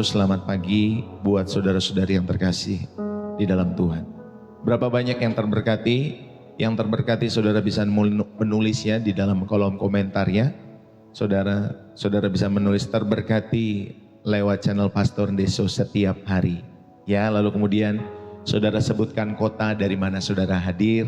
Selamat pagi buat saudara-saudari yang terkasih di dalam Tuhan. Berapa banyak yang terberkati? Yang terberkati saudara bisa menulisnya di dalam kolom komentar ya. Saudara bisa menulis terberkati lewat channel Pastor Deso setiap hari. Ya, lalu kemudian saudara sebutkan kota dari mana saudara hadir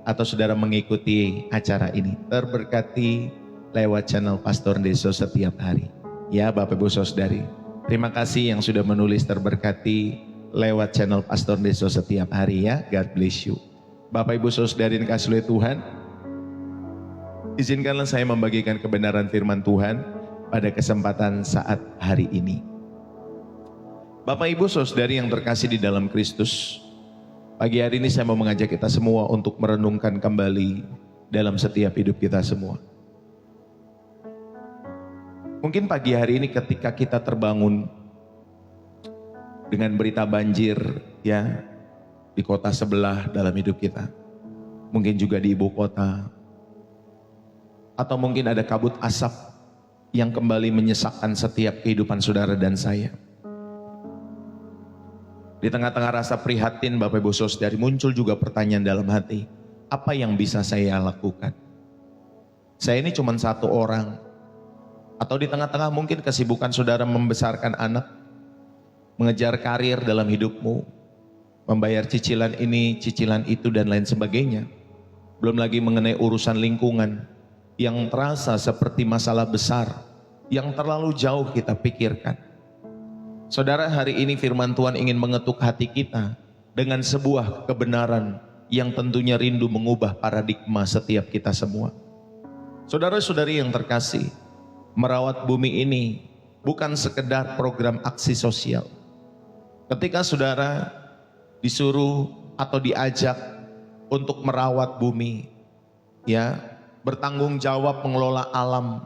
atau saudara mengikuti acara ini. Terberkati lewat channel Pastor Deso setiap hari. Ya, Bapak Ibu Saudari. Terima kasih yang sudah menulis terberkati lewat channel Pastor Deso setiap hari ya. God bless you. Bapak Ibu Saudari yang kasih oleh Tuhan, izinkanlah saya membagikan kebenaran firman Tuhan pada kesempatan saat hari ini. Bapak Ibu Saudari yang terkasih di dalam Kristus, pagi hari ini saya mau mengajak kita semua untuk merenungkan kembali dalam setiap hidup kita semua. Mungkin pagi hari ini ketika kita terbangun dengan berita banjir ya di kota sebelah dalam hidup kita. Mungkin juga di ibu kota. Atau mungkin ada kabut asap yang kembali menyesakkan setiap kehidupan saudara dan saya. Di tengah-tengah rasa prihatin Bapak Ibu Saudari muncul juga pertanyaan dalam hati. Apa yang bisa saya lakukan? Saya ini cuma satu orang. Atau di tengah-tengah mungkin kesibukan saudara membesarkan anak, mengejar karir dalam hidupmu, membayar cicilan ini, cicilan itu dan lain sebagainya. Belum lagi mengenai urusan lingkungan yang terasa seperti masalah besar yang terlalu jauh kita pikirkan. Saudara, hari ini firman Tuhan ingin mengetuk hati kita dengan sebuah kebenaran yang tentunya rindu mengubah paradigma setiap kita semua. Saudara-saudari yang terkasih, merawat bumi ini bukan sekedar program aksi sosial. Ketika saudara disuruh atau diajak untuk merawat bumi, ya, bertanggung jawab mengelola alam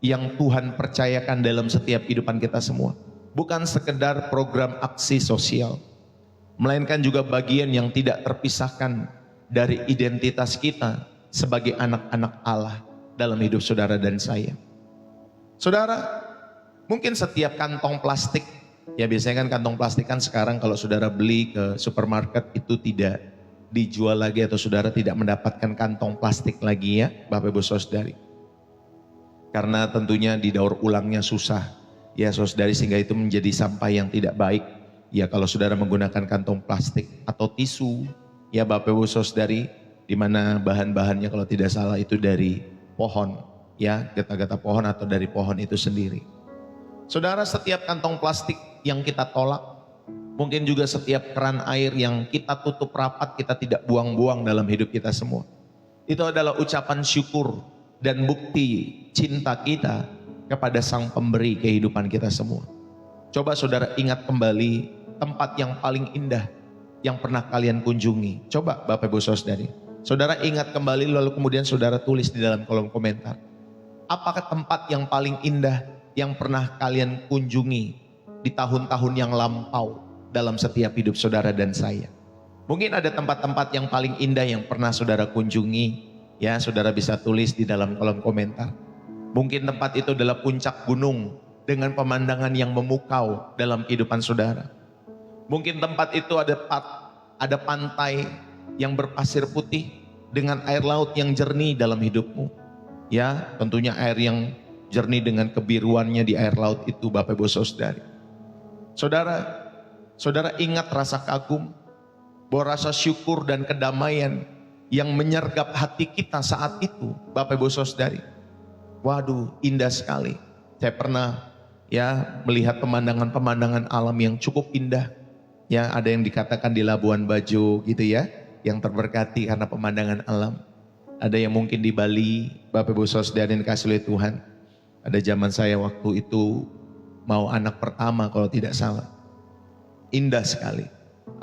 yang Tuhan percayakan dalam setiap kehidupan kita semua. Bukan sekedar program aksi sosial, melainkan juga bagian yang tidak terpisahkan dari identitas kita sebagai anak-anak Allah dalam hidup saudara dan saya. Saudara, mungkin setiap kantong plastik, ya biasanya kan kantong plastik kan sekarang kalau saudara beli ke supermarket itu tidak dijual lagi atau saudara tidak mendapatkan kantong plastik lagi ya Bapak Ibu Saudari. Karena tentunya didaur ulangnya susah ya saudari, sehingga itu menjadi sampah yang tidak baik. Ya kalau saudara menggunakan kantong plastik atau tisu ya Bapak Ibu Saudari, di mana bahan-bahannya kalau tidak salah itu dari pohon. Ya, getah-getah pohon atau dari pohon itu sendiri. Saudara, setiap kantong plastik yang kita tolak, mungkin juga setiap keran air yang kita tutup rapat, kita tidak buang-buang dalam hidup kita semua. Itu adalah ucapan syukur dan bukti cinta kita kepada Sang Pemberi kehidupan kita semua. Coba saudara ingat kembali tempat yang paling indah yang pernah kalian kunjungi. Coba Bapak Ibu Saudari, saudara ingat kembali lalu kemudian saudara tulis di dalam kolom komentar. Apakah tempat yang paling indah yang pernah kalian kunjungi di tahun-tahun yang lampau dalam setiap hidup saudara dan saya? Mungkin ada tempat-tempat yang paling indah yang pernah saudara kunjungi. Ya, saudara bisa tulis di dalam kolom komentar. Mungkin tempat itu adalah puncak gunung dengan pemandangan yang memukau dalam kehidupan saudara. Mungkin tempat itu ada pantai yang berpasir putih dengan air laut yang jernih dalam hidupmu. Ya, tentunya air yang jernih dengan kebiruannya di air laut itu Bapak Ibu Saudari. Saudara ingat rasa kagum, bahwa rasa syukur dan kedamaian yang menyergap hati kita saat itu Bapak Ibu Saudari. Waduh, indah sekali. Saya pernah ya melihat pemandangan-pemandangan alam yang cukup indah. Ya, ada yang dikatakan di Labuan Bajo gitu ya, yang terberkati karena pemandangan alam. Ada yang mungkin di Bali, Bapak Ibu Saudari yang dikasihi oleh Tuhan. Ada zaman saya waktu itu mau anak pertama kalau tidak salah. Indah sekali.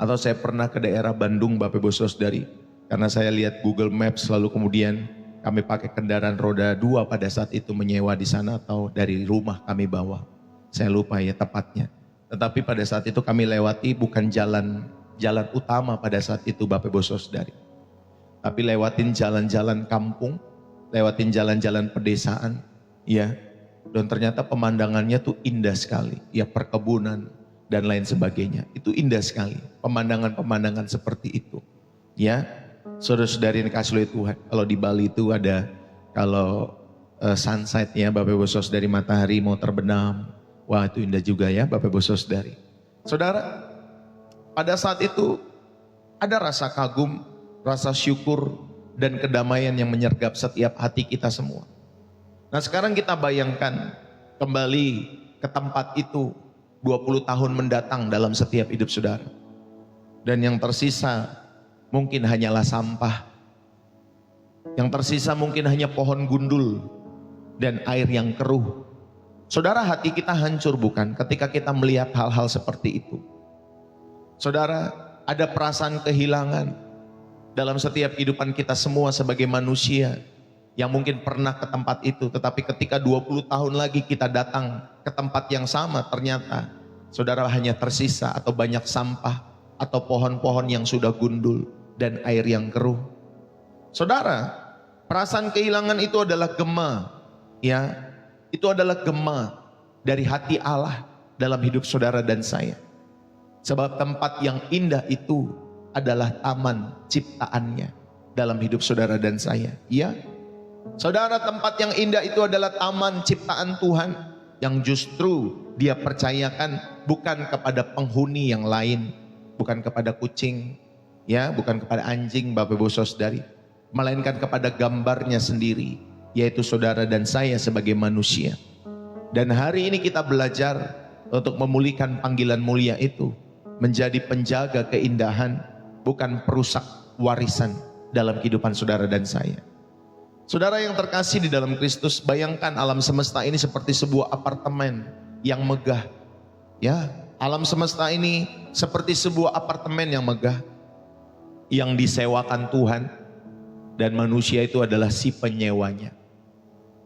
Atau saya pernah ke daerah Bandung Bapak Ibu Saudari. Karena saya lihat Google Maps lalu kemudian kami pakai kendaraan roda 2 pada saat itu menyewa di sana atau dari rumah kami bawa. Saya lupa ya tepatnya. Tetapi pada saat itu kami lewati bukan jalan utama pada saat itu Bapak Ibu Saudari. Tapi lewatin jalan-jalan kampung, lewatin jalan-jalan pedesaan, ya. Dan ternyata pemandangannya tuh indah sekali. Ya perkebunan dan lain sebagainya. Itu indah sekali. Pemandangan-pemandangan seperti itu. Ya, saudara-saudari yang dikasih oleh Tuhan. Kalau di Bali itu ada, kalau sunset ya Bapak Ibu Saudari, matahari mau terbenam. Wah itu indah juga ya Bapak Ibu Saudari. Saudara, pada saat itu ada rasa kagum, rasa syukur, dan kedamaian yang menyergap setiap hati kita semua. Nah sekarang kita bayangkan kembali ke tempat itu 20 tahun mendatang dalam setiap hidup saudara. Dan yang tersisa mungkin hanyalah sampah. Yang tersisa mungkin hanya pohon gundul dan air yang keruh. Saudara, hati kita hancur bukan ketika kita melihat hal-hal seperti itu. Saudara, ada perasaan kehilangan dalam setiap kehidupan kita semua sebagai manusia yang mungkin pernah ke tempat itu, tetapi ketika 20 tahun lagi kita datang ke tempat yang sama, ternyata saudara hanya tersisa atau banyak sampah atau pohon-pohon yang sudah gundul dan air yang keruh. Saudara, perasaan kehilangan itu adalah gema, ya, itu adalah gema dari hati Allah dalam hidup saudara dan saya. Sebab tempat yang indah itu adalah taman ciptaannya dalam hidup saudara dan saya. Ya, saudara, tempat yang indah itu adalah taman ciptaan Tuhan yang justru Dia percayakan bukan kepada penghuni yang lain, bukan kepada kucing, ya, bukan kepada anjing Bapak Ibu Saudari, melainkan kepada gambarnya sendiri, yaitu saudara dan saya sebagai manusia. Dan hari ini kita belajar untuk memulihkan panggilan mulia itu, menjadi penjaga keindahan, bukan perusak warisan dalam kehidupan saudara dan saya. Saudara yang terkasih di dalam Kristus, bayangkan alam semesta ini seperti sebuah apartemen yang megah. Ya, alam semesta ini seperti sebuah apartemen yang megah, yang disewakan Tuhan, dan manusia itu adalah si penyewanya.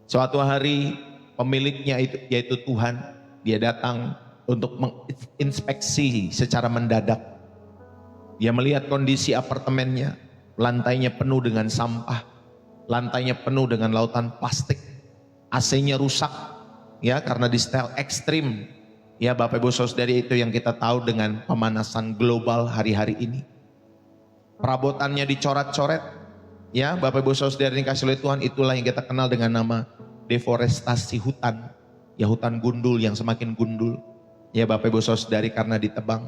Suatu hari pemiliknya itu, yaitu Tuhan, Dia datang untuk menginspeksi secara mendadak. Dia melihat kondisi apartemennya, lantainya penuh dengan sampah, lantainya penuh dengan lautan plastik, AC-nya rusak, ya, karena di setel ekstrim, ya Bapak Ibu Saudari, itu yang kita tahu dengan pemanasan global hari-hari ini. Perabotannya dicoret-coret, ya Bapak Ibu Saudari yang kasih oleh Tuhan, itulah yang kita kenal dengan nama deforestasi hutan, ya hutan gundul yang semakin gundul, ya Bapak Ibu Saudari, karena ditebang.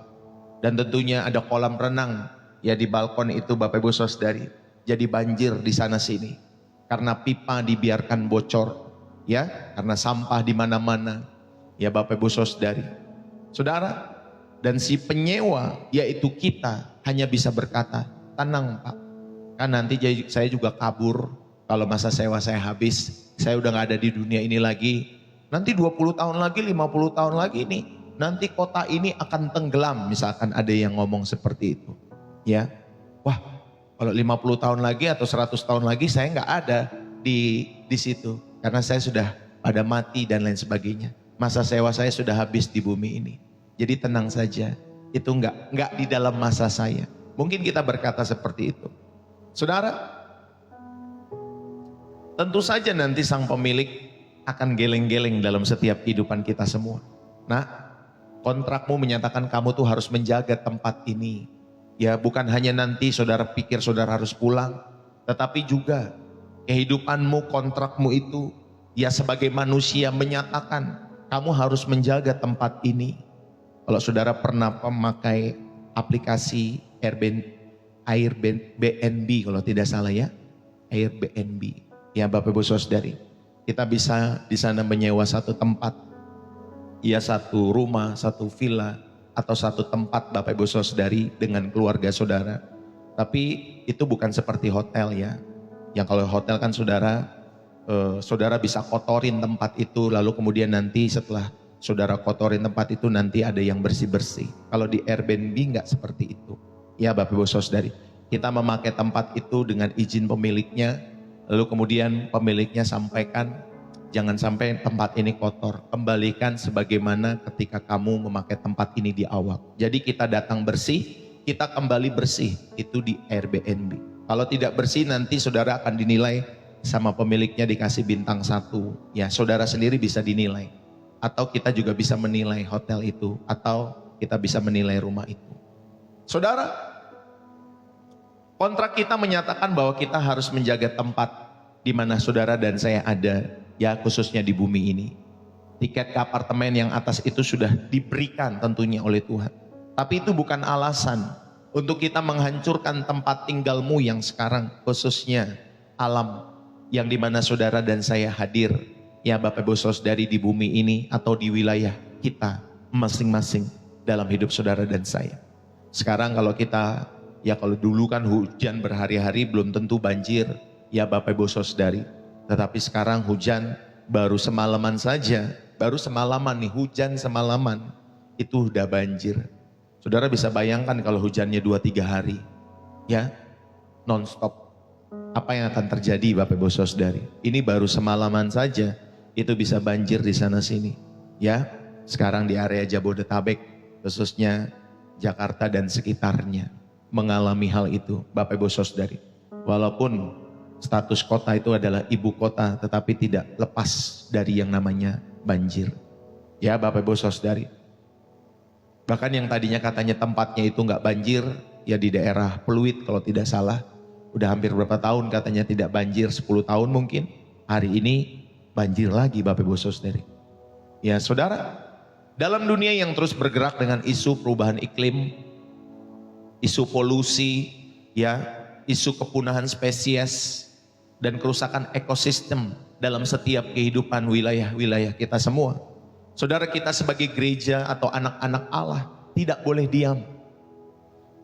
Dan tentunya ada kolam renang, ya di balkon itu Bapak Ibu Saudari, jadi banjir di sana sini karena pipa dibiarkan bocor, ya, karena sampah di mana-mana, ya Bapak Ibu Saudari. Saudara, dan si penyewa yaitu kita hanya bisa berkata, tenang Pak, kan nanti saya juga kabur kalau masa sewa saya habis, saya udah gak ada di dunia ini lagi. Nanti 20 tahun lagi, 50 tahun lagi nih, nanti kota ini akan tenggelam, misalkan ada yang ngomong seperti itu, ya. Wah, kalau 50 tahun lagi atau 100 tahun lagi saya nggak ada di situ, karena saya sudah pada mati dan lain sebagainya. Masa sewa saya sudah habis di bumi ini. Jadi tenang saja, itu nggak di dalam masa saya. Mungkin kita berkata seperti itu. Saudara, tentu saja nanti sang pemilik akan geleng-geleng dalam setiap kehidupan kita semua. Nah, kontrakmu menyatakan kamu tuh harus menjaga tempat ini. Ya, bukan hanya nanti saudara pikir saudara harus pulang, tetapi juga kehidupanmu, kontrakmu itu, ya sebagai manusia menyatakan kamu harus menjaga tempat ini. Kalau saudara pernah memakai aplikasi Airbnb kalau tidak salah ya, Airbnb, ya Bapak Ibu Saudari, kita bisa di sana menyewa satu tempat, ya satu rumah, satu villa, atau satu tempat Bapak Ibu Saudari dengan keluarga saudara. Tapi itu bukan seperti hotel ya. Yang kalau hotel kan saudara bisa kotorin tempat itu, lalu kemudian nanti setelah saudara kotorin tempat itu nanti ada yang bersih-bersih. Kalau di Airbnb enggak seperti itu. Ya Bapak Ibu Saudari, kita memakai tempat itu dengan izin pemiliknya, lalu kemudian pemiliknya sampaikan, jangan sampai tempat ini kotor, kembalikan sebagaimana ketika kamu memakai tempat ini di awal. Jadi kita datang bersih, kita kembali bersih, itu di Airbnb. Kalau tidak bersih nanti saudara akan dinilai sama pemiliknya dikasih bintang 1. Ya, saudara sendiri bisa dinilai. Atau kita juga bisa menilai hotel itu, atau kita bisa menilai rumah itu. Saudara, kontrak kita menyatakan bahwa kita harus menjaga tempat di mana saudara dan saya ada, ya khususnya di bumi ini. Tiket ke apartemen yang atas itu sudah diberikan tentunya oleh Tuhan. Tapi itu bukan alasan untuk kita menghancurkan tempat tinggalmu yang sekarang, khususnya alam yang dimana saudara dan saya hadir, ya Bapak Ibu Saudari, di bumi ini atau di wilayah kita masing-masing dalam hidup saudara dan saya. Sekarang kalau kita, ya kalau dulu kan hujan berhari-hari belum tentu banjir, ya Bapak Ibu Saudari. Tetapi sekarang hujan baru semalaman saja, baru semalaman nih, hujan semalaman itu udah banjir. Saudara bisa bayangkan kalau hujannya 2-3 hari, ya non-stop. Apa yang akan terjadi Bapak Ibu Saudari? Ini baru semalaman saja itu bisa banjir di sana sini. Ya, sekarang di area Jabodetabek, khususnya Jakarta dan sekitarnya mengalami hal itu Bapak Ibu Saudari. Walaupun status kota itu adalah ibu kota, tetapi tidak lepas dari yang namanya banjir. Ya Bapak Ibu Saudari. Bahkan yang tadinya katanya tempatnya itu nggak banjir, ya di daerah Pluit kalau tidak salah. Udah hampir berapa tahun katanya tidak banjir, 10 tahun mungkin. Hari ini banjir lagi Bapak Ibu Saudari. Ya saudara, dalam dunia yang terus bergerak dengan isu perubahan iklim, isu polusi, ya, isu kepunahan spesies dan kerusakan ekosistem dalam setiap kehidupan wilayah-wilayah kita semua. Saudara, kita sebagai gereja atau anak-anak Allah tidak boleh diam.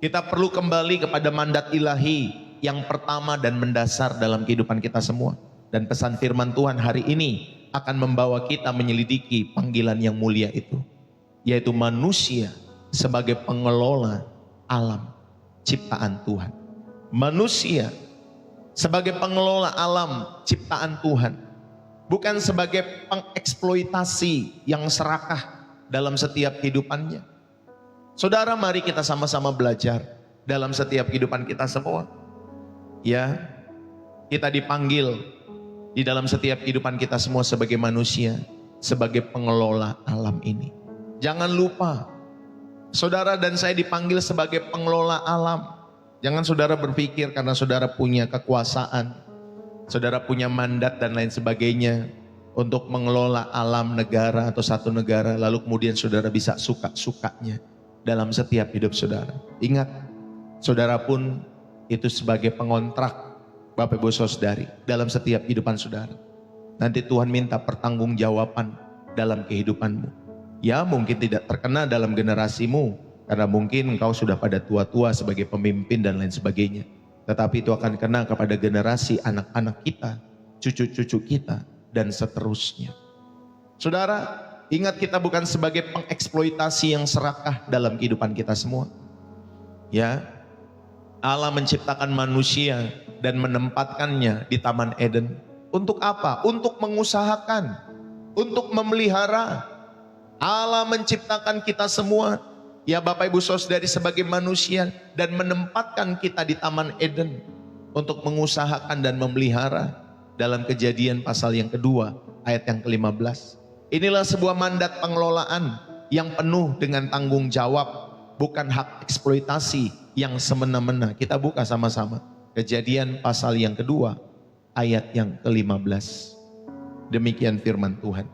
Kita perlu kembali kepada mandat ilahi yang pertama dan mendasar dalam kehidupan kita semua. Dan pesan firman Tuhan hari ini akan membawa kita menyelidiki panggilan yang mulia itu, yaitu manusia sebagai pengelola alam ciptaan Tuhan. Manusia sebagai pengelola alam ciptaan Tuhan, bukan sebagai pengeksploitasi yang serakah dalam setiap kehidupannya. Saudara, mari kita sama-sama belajar dalam setiap kehidupan kita semua. Ya, kita dipanggil di dalam setiap kehidupan kita semua sebagai manusia, sebagai pengelola alam ini. Jangan lupa, saudara dan saya dipanggil sebagai pengelola alam. Jangan saudara berpikir karena saudara punya kekuasaan, saudara punya mandat dan lain sebagainya untuk mengelola alam negara atau satu negara, lalu kemudian saudara bisa suka-sukanya dalam setiap hidup saudara. Ingat, saudara pun itu sebagai pengontrak Bapak Ibu Saudari dalam setiap kehidupan saudara. Nanti Tuhan minta pertanggungjawaban dalam kehidupanmu. Ya mungkin tidak terkena dalam generasimu, karena mungkin engkau sudah pada tua-tua sebagai pemimpin dan lain sebagainya. Tetapi itu akan kena kepada generasi anak-anak kita, cucu-cucu kita, dan seterusnya. Saudara, ingat kita bukan sebagai pengeksploitasi yang serakah dalam kehidupan kita semua. Ya, Allah menciptakan manusia dan menempatkannya di Taman Eden. Untuk apa? Untuk mengusahakan, untuk memelihara. Allah menciptakan kita semua, ya Bapak Ibu Saudari, sebagai manusia dan menempatkan kita di Taman Eden untuk mengusahakan dan memelihara. Dalam Kejadian pasal yang kedua ayat yang ke-15. Inilah sebuah mandat pengelolaan yang penuh dengan tanggung jawab, bukan hak eksploitasi yang semena-mena. Kita buka sama-sama Kejadian pasal yang kedua ayat yang ke-15. Demikian firman Tuhan.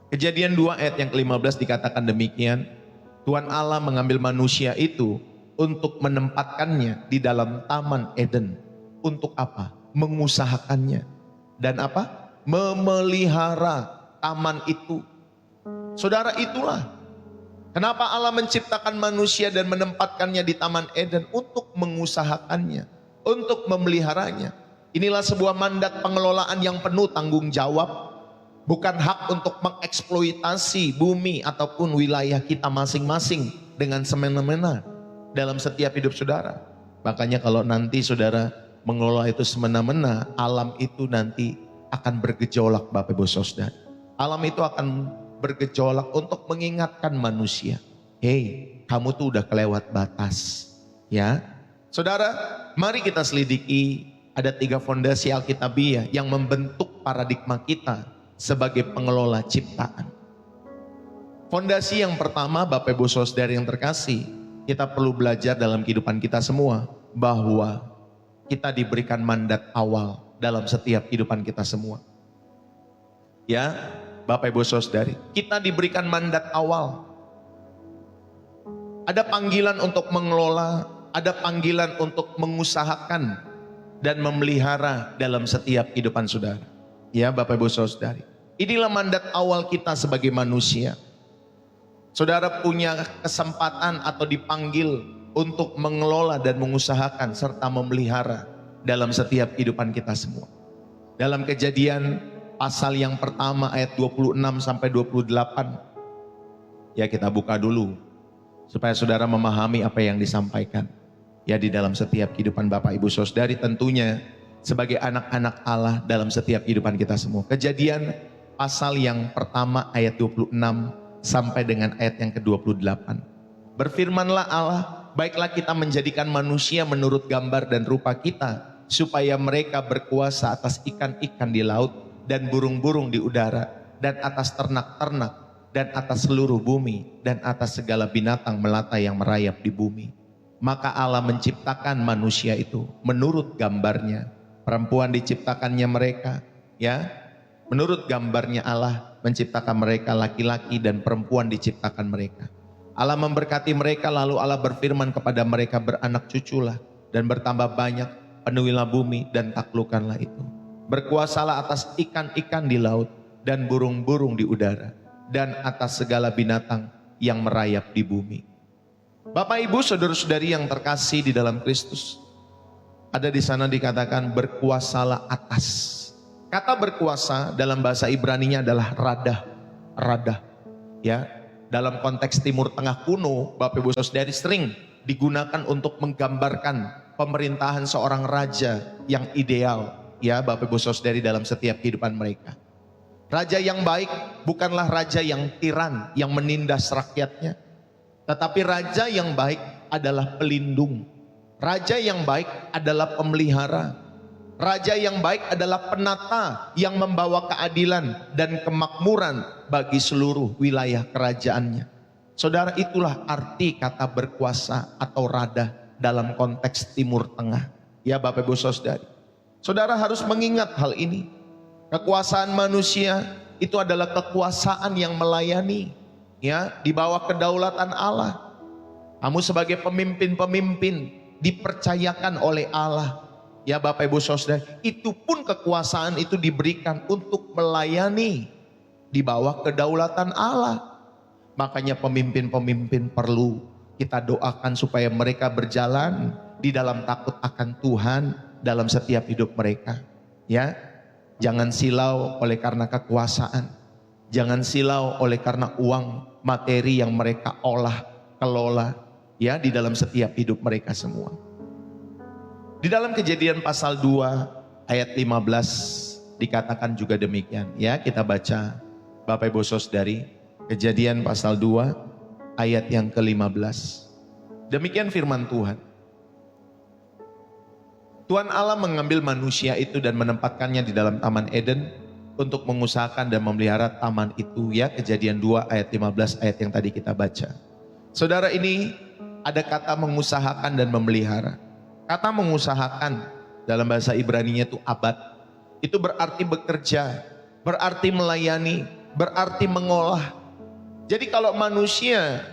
Kejadian 2 ayat yang ke-15 dikatakan demikian. Tuhan Allah mengambil manusia itu untuk menempatkannya di dalam Taman Eden. Untuk apa? Mengusahakannya. Dan apa? Memelihara taman itu. Saudara, itulah kenapa Allah menciptakan manusia dan menempatkannya di Taman Eden, untuk mengusahakannya, untuk memeliharanya. Inilah sebuah mandat pengelolaan yang penuh tanggung jawab, bukan hak untuk mengeksploitasi bumi ataupun wilayah kita masing-masing dengan semena-mena dalam setiap hidup saudara. Makanya kalau nanti saudara mengelola itu semena-mena, alam itu nanti akan bergejolak Bapak Ibu Saudara. Alam itu akan bergejolak untuk mengingatkan manusia, hei, kamu tuh udah kelewat batas. Ya, saudara, mari kita selidiki Ada 3 fondasi Alkitabiah yang membentuk paradigma kita sebagai pengelola ciptaan. Fondasi yang pertama, Bapak Ibu Saudara yang terkasih, kita perlu belajar dalam kehidupan kita semua bahwa kita diberikan mandat awal dalam setiap kehidupan kita semua. Ya, Bapak Ibu Saudari, kita diberikan mandat awal. Ada panggilan untuk mengelola, ada panggilan untuk mengusahakan dan memelihara dalam setiap kehidupan saudara. Ya, Bapak Ibu Saudari, inilah mandat awal kita sebagai manusia. Saudara punya kesempatan atau dipanggil untuk mengelola dan mengusahakan serta memelihara dalam setiap kehidupan kita semua. Dalam Kejadian pasal yang pertama ayat 26 sampai 28. Ya, kita buka dulu supaya saudara memahami apa yang disampaikan. Ya, di dalam setiap kehidupan Bapak Ibu Saudari, tentunya sebagai anak-anak Allah dalam setiap kehidupan kita semua. Kejadian pasal yang pertama ayat 26 sampai dengan ayat yang ke-28. Berfirmanlah Allah, baiklah kita menjadikan manusia menurut gambar dan rupa kita, supaya mereka berkuasa atas ikan-ikan di laut dan burung-burung di udara, dan atas ternak-ternak, dan atas seluruh bumi, dan atas segala binatang melata yang merayap di bumi. Maka Allah menciptakan manusia itu menurut gambarnya, perempuan diciptakannya mereka, ya, menurut gambarnya Allah menciptakan mereka, laki-laki dan perempuan diciptakan mereka. Allah memberkati mereka, lalu Allah berfirman kepada mereka, beranak cuculah dan bertambah banyak, penuhilah bumi dan taklukkanlah itu. Berkuasalah atas ikan-ikan di laut dan burung-burung di udara, dan atas segala binatang yang merayap di bumi. Bapak Ibu saudara-saudari yang terkasih di dalam Kristus, ada di sana dikatakan berkuasalah atas. Kata berkuasa dalam bahasa Ibraninya adalah radah, radah. Ya, dalam konteks Timur Tengah kuno, Bapak Ibu saudari, sering digunakan untuk menggambarkan pemerintahan seorang raja yang ideal. Ya, Bapak Ibu saudari, dalam setiap kehidupan mereka. Raja yang baik bukanlah raja yang tiran, yang menindas rakyatnya. Tetapi raja yang baik adalah pelindung. Raja yang baik adalah pemelihara. Raja yang baik adalah penata yang membawa keadilan dan kemakmuran bagi seluruh wilayah kerajaannya. Saudara, itulah arti kata berkuasa atau radah dalam konteks Timur Tengah. Ya, Bapak Ibu Saudari, saudara harus mengingat hal ini. Kekuasaan manusia itu adalah kekuasaan yang melayani, ya, di bawah kedaulatan Allah. Kamu sebagai pemimpin-pemimpin dipercayakan oleh Allah. Ya, Bapak Ibu Saudara, itu pun kekuasaan itu diberikan untuk melayani di bawah kedaulatan Allah. Makanya pemimpin-pemimpin perlu kita doakan supaya mereka berjalan di dalam takut akan Tuhan dalam setiap hidup mereka. Ya, jangan silau oleh karena kekuasaan. Jangan silau oleh karena uang materi yang mereka olah, kelola, ya, di dalam setiap hidup mereka semua. Di dalam Kejadian pasal 2 ayat 15 dikatakan juga demikian. Ya, kita baca Bapak Ibu Saudari, Kejadian pasal 2 ayat yang ke-15. Demikian firman Tuhan. Tuhan Allah mengambil manusia itu dan menempatkannya di dalam Taman Eden untuk mengusahakan dan memelihara taman itu. Ya, Kejadian 2 ayat 15, ayat yang tadi kita baca. Saudara, ini ada kata mengusahakan dan memelihara. Kata mengusahakan dalam bahasa Ibraninya itu abad. Itu berarti bekerja, berarti melayani, berarti mengolah. Jadi kalau manusia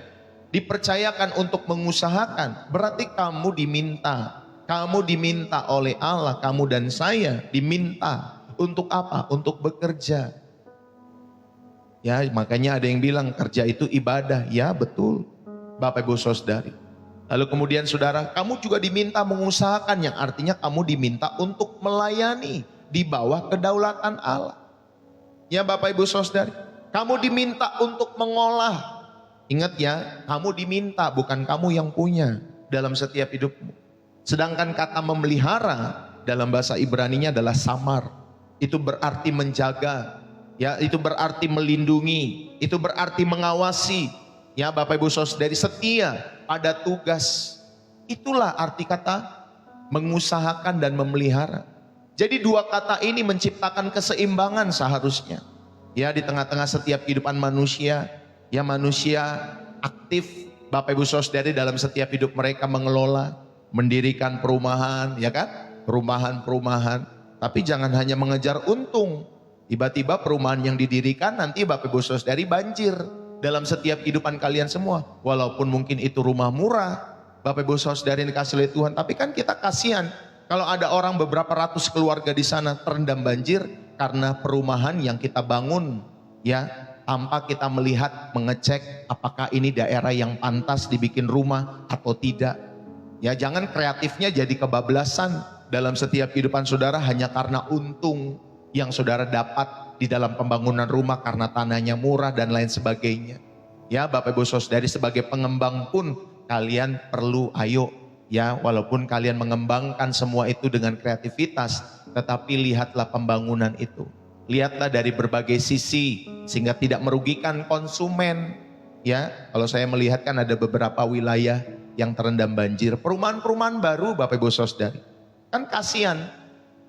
dipercayakan untuk mengusahakan, berarti kamu diminta oleh Allah, kamu dan saya diminta untuk apa? Untuk bekerja. Ya, makanya ada yang bilang kerja itu ibadah. Ya, betul, Bapak Ibu Saudari. Lalu kemudian saudara, kamu juga diminta mengusahakan, yang artinya kamu diminta untuk melayani di bawah kedaulatan Allah. Ya, Bapak Ibu Saudari, kamu diminta untuk mengolah. Ingat ya, kamu diminta, bukan kamu yang punya dalam setiap hidupmu. Sedangkan kata memelihara dalam bahasa Ibraninya adalah samar. Itu berarti menjaga, ya, itu berarti melindungi, itu berarti mengawasi. Ya, Bapak Ibu Saudari, setia pada tugas. Itulah arti kata mengusahakan dan memelihara. Jadi dua kata ini menciptakan keseimbangan seharusnya. Ya, di tengah-tengah setiap kehidupan manusia, ya manusia aktif, Bapak Ibu Saudara, dalam setiap hidup mereka mengelola, mendirikan perumahan, ya kan? Perumahan-perumahan. Tapi jangan hanya mengejar untung. Tiba-tiba perumahan yang didirikan nanti Bapak Ibu Saudara banjir dalam setiap kehidupan kalian semua. Walaupun mungkin itu rumah murah, Bapak Ibu Saudara yang dikasih oleh Tuhan, tapi kan kita kasihan kalau ada orang beberapa ratus keluarga di sana terendam banjir karena perumahan yang kita bangun, ya, tanpa kita melihat, mengecek apakah ini daerah yang pantas dibikin rumah atau tidak. Ya, jangan kreatifnya jadi kebablasan dalam setiap kehidupan saudara hanya karena untung yang saudara dapat di dalam pembangunan rumah karena tanahnya murah dan lain sebagainya. Ya, Bapak Ibu Saudari, sebagai pengembang pun kalian perlu ya, walaupun kalian mengembangkan semua itu dengan kreativitas, tetapi lihatlah pembangunan itu. Lihatlah dari berbagai sisi sehingga tidak merugikan konsumen. Ya, kalau saya melihat kan ada beberapa wilayah yang terendam banjir, perumahan-perumahan baru Bapak Ibu Saudari. Kan kasihan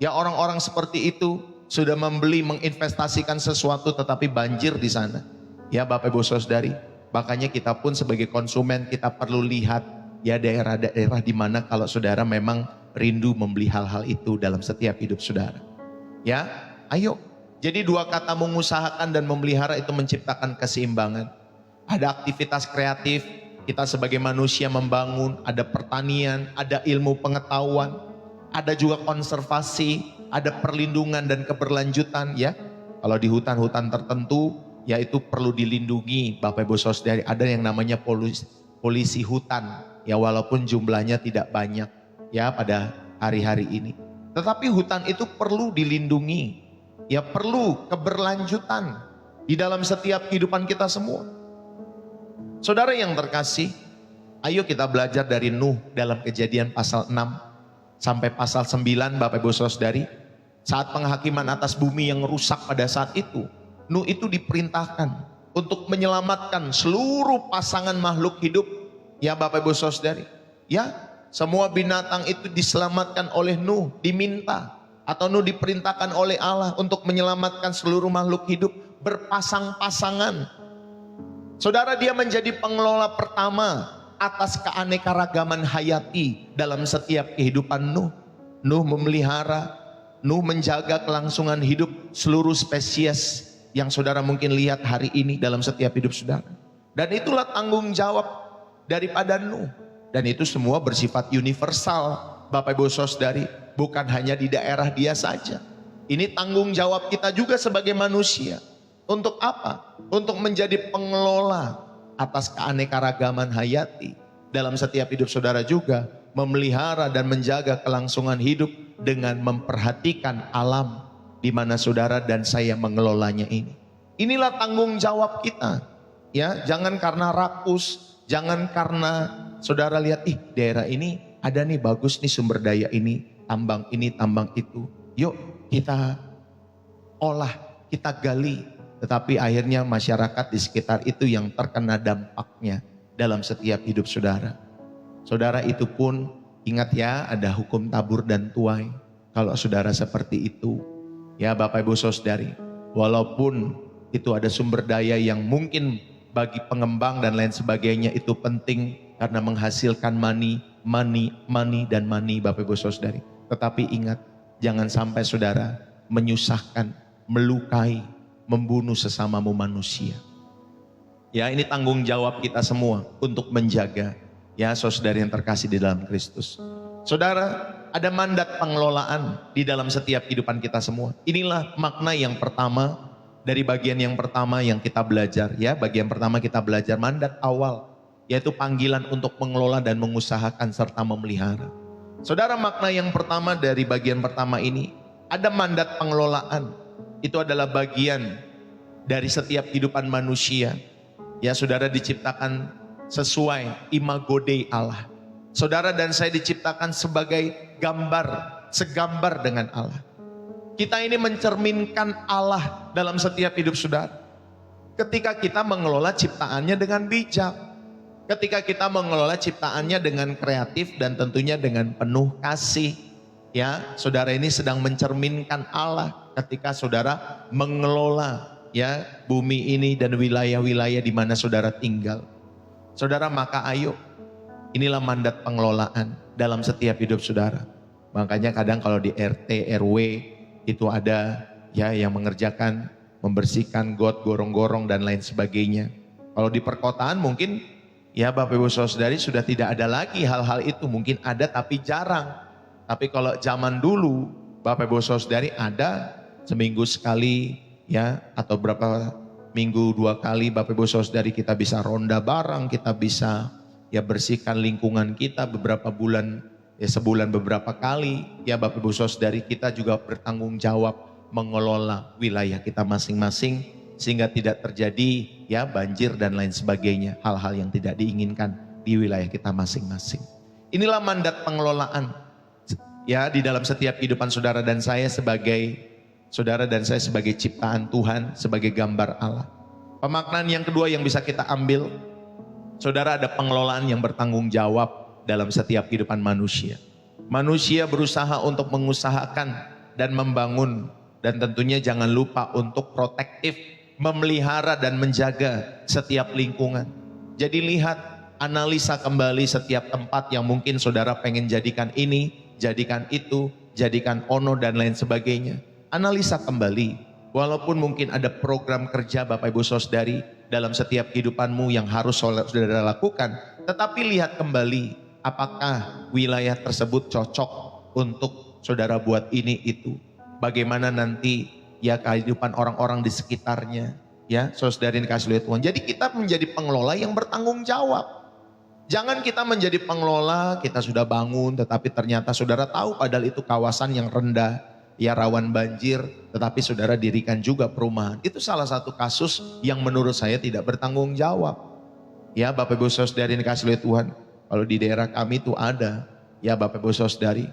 ya, orang-orang seperti itu sudah membeli, menginvestasikan sesuatu tetapi banjir di sana. Ya Bapak Ibu Saudari, makanya kita pun sebagai konsumen kita perlu lihat ya daerah-daerah di mana kalau saudara memang rindu membeli hal-hal itu dalam setiap hidup saudara. Ya, ayo. Jadi dua kata mengusahakan dan memelihara itu menciptakan keseimbangan. Ada aktivitas kreatif, kita sebagai manusia membangun, ada pertanian, ada ilmu pengetahuan, ada juga konservasi, ada perlindungan dan keberlanjutan ya. Kalau di hutan-hutan tertentu ya itu perlu dilindungi Bapak Ibu Saudari, ada yang namanya polisi hutan. Ya walaupun jumlahnya tidak banyak ya pada hari-hari ini. Tetapi hutan itu perlu dilindungi. Ya perlu keberlanjutan di dalam setiap kehidupan kita semua. Saudara yang terkasih, ayo kita belajar dari Nuh dalam Kejadian pasal 6 sampai pasal 9 Bapak Ibu Saudari. Saat penghakiman atas bumi yang rusak pada saat itu, Nuh itu diperintahkan untuk menyelamatkan seluruh pasangan makhluk hidup. Ya Bapak Ibu Saudari, ya semua binatang itu diselamatkan oleh Nuh, diminta atau Nuh diperintahkan oleh Allah untuk menyelamatkan seluruh makhluk hidup berpasang-pasangan. Saudara, dia menjadi pengelola pertama atas keanekaragaman hayati dalam setiap kehidupan Nuh. Nuh memelihara, Nuh menjaga kelangsungan hidup seluruh spesies yang saudara mungkin lihat hari ini dalam setiap hidup saudara. Dan itulah tanggung jawab daripada Nuh. Dan itu semua bersifat universal Bapak Ibu Saudari, bukan hanya di daerah dia saja. Ini tanggung jawab kita juga sebagai manusia. Untuk apa? Untuk menjadi pengelola atas keanekaragaman hayati dalam setiap hidup saudara juga, memelihara dan menjaga kelangsungan hidup dengan memperhatikan alam di mana saudara dan saya mengelolanya ini. Inilah tanggung jawab kita. Ya, jangan karena rakus, jangan karena saudara lihat daerah ini ada nih bagus nih sumber daya ini tambang itu. Yuk kita olah, kita gali. Tetapi akhirnya masyarakat di sekitar itu yang terkena dampaknya dalam setiap hidup saudara. Saudara, itu pun ingat ya, ada hukum tabur dan tuai. Kalau saudara seperti itu, ya Bapak Ibu Saudari, walaupun itu ada sumber daya yang mungkin bagi pengembang dan lain sebagainya itu penting karena menghasilkan money Bapak Ibu Saudari. Tetapi ingat, jangan sampai saudara menyusahkan, melukai, membunuh sesamamu manusia. Ya, ini tanggung jawab kita semua untuk menjaga ya saudara yang terkasih di dalam Kristus. Saudara, ada mandat pengelolaan di dalam setiap kehidupan kita semua. Inilah makna yang pertama dari bagian yang pertama yang kita belajar ya. Bagian pertama kita belajar mandat awal, yaitu panggilan untuk mengelola dan mengusahakan serta memelihara. Saudara, makna yang pertama dari bagian pertama ini, ada mandat pengelolaan. Itu adalah bagian dari setiap kehidupan manusia. Ya, saudara diciptakan sesuai imago Dei Allah. Saudara dan saya diciptakan sebagai segambar dengan Allah. Kita ini mencerminkan Allah dalam setiap hidup saudara. Ketika kita mengelola ciptaannya dengan bijak. Ketika kita mengelola ciptaannya dengan kreatif dan tentunya dengan penuh kasih. ya, saudara ini sedang mencerminkan Allah ketika saudara mengelola ya bumi ini dan wilayah-wilayah di mana saudara tinggal. Saudara, maka ayo, inilah mandat pengelolaan dalam setiap hidup saudara. Makanya kadang kalau di RT, RW itu ada ya yang mengerjakan, membersihkan got, gorong-gorong dan lain sebagainya. Kalau di perkotaan mungkin ya Bapak Ibu Saudari sudah tidak ada lagi hal-hal itu. Mungkin ada tapi jarang. Tapi kalau zaman dulu Bapak Ibu Saudari ada seminggu sekali ya atau berapa minggu 2 kali Bapak Ibu Saudari kita bisa ronda bareng, kita bisa ya bersihkan lingkungan kita beberapa bulan, ya sebulan beberapa kali. Ya Bapak Ibu Saudari, kita juga bertanggung jawab mengelola wilayah kita masing-masing sehingga tidak terjadi ya banjir dan lain sebagainya, hal-hal yang tidak diinginkan di wilayah kita masing-masing. Inilah mandat pengelolaan ya di dalam setiap kehidupan saudara dan saya sebagai ciptaan Tuhan, sebagai gambar Allah. Pemaknaan yang kedua yang bisa kita ambil, saudara, ada pengelolaan yang bertanggung jawab dalam setiap kehidupan manusia. Manusia berusaha untuk mengusahakan dan membangun, dan tentunya jangan lupa untuk protektif, memelihara dan menjaga setiap lingkungan. Jadi lihat, analisa kembali setiap tempat yang mungkin saudara pengen jadikan ini, jadikan itu, jadikan ono dan lain sebagainya. Analisa kembali, walaupun mungkin ada program kerja Bapak Ibu Saudari dalam setiap kehidupanmu yang harus saudara lakukan, tetapi lihat kembali apakah wilayah tersebut cocok untuk saudara buat ini itu. Bagaimana nanti ya kehidupan orang-orang di sekitarnya, ya saudari dikasih oleh Tuhan. Jadi kita menjadi pengelola yang bertanggung jawab. Jangan kita menjadi pengelola, kita sudah bangun tetapi ternyata saudara tahu padahal itu kawasan yang rendah, ya rawan banjir, tetapi saudara dirikan juga perumahan. Itu salah satu kasus yang menurut saya tidak bertanggung jawab. Ya Bapak Ibu Saudari dikasih oleh Tuhan, kalau di daerah kami itu ada, ya Bapak Ibu Saudari,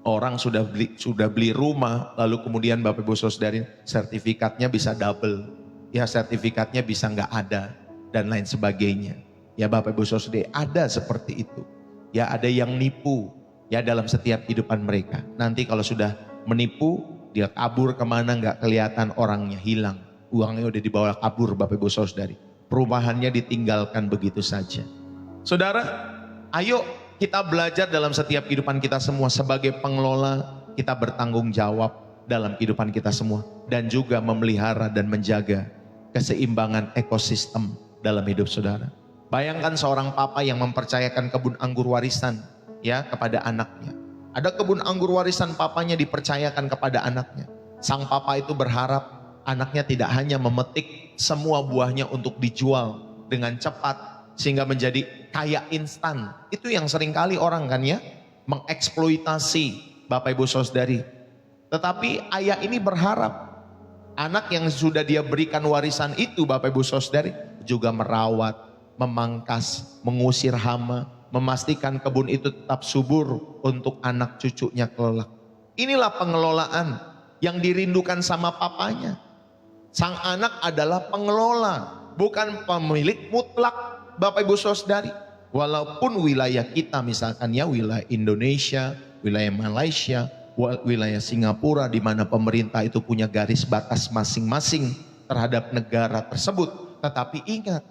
orang sudah beli rumah, lalu kemudian Bapak Ibu Saudari sertifikatnya bisa double, ya sertifikatnya bisa nggak ada dan lain sebagainya. Ya Bapak Ibu Saudari, ada seperti itu. Ya ada yang nipu ya dalam setiap kehidupan mereka. Nanti kalau sudah menipu, dia kabur kemana nggak kelihatan, orangnya hilang, uangnya udah dibawa kabur Bapak Ibu Saudari. Perumahannya ditinggalkan begitu saja. Saudara, ayo kita belajar dalam setiap kehidupan kita semua sebagai pengelola, kita bertanggung jawab dalam kehidupan kita semua dan juga memelihara dan menjaga keseimbangan ekosistem dalam hidup saudara. Bayangkan seorang papa yang mempercayakan kebun anggur warisan ya kepada anaknya. Ada kebun anggur warisan papanya dipercayakan kepada anaknya. Sang papa itu berharap anaknya tidak hanya memetik semua buahnya untuk dijual dengan cepat sehingga menjadi kaya instan. Itu yang seringkali orang kan ya mengeksploitasi Bapak Ibu Saudari. Tetapi ayah ini berharap anak yang sudah dia berikan warisan itu Bapak Ibu Saudari juga merawat, memangkas, mengusir hama, memastikan kebun itu tetap subur untuk anak cucunya kelak. Inilah pengelolaan yang dirindukan sama papanya. Sang anak adalah pengelola, bukan pemilik mutlak Bapak Ibu Saudari. Walaupun wilayah kita misalkan ya wilayah Indonesia, wilayah Malaysia, wilayah Singapura di mana pemerintah itu punya garis batas masing-masing terhadap negara tersebut. Tetapi ingat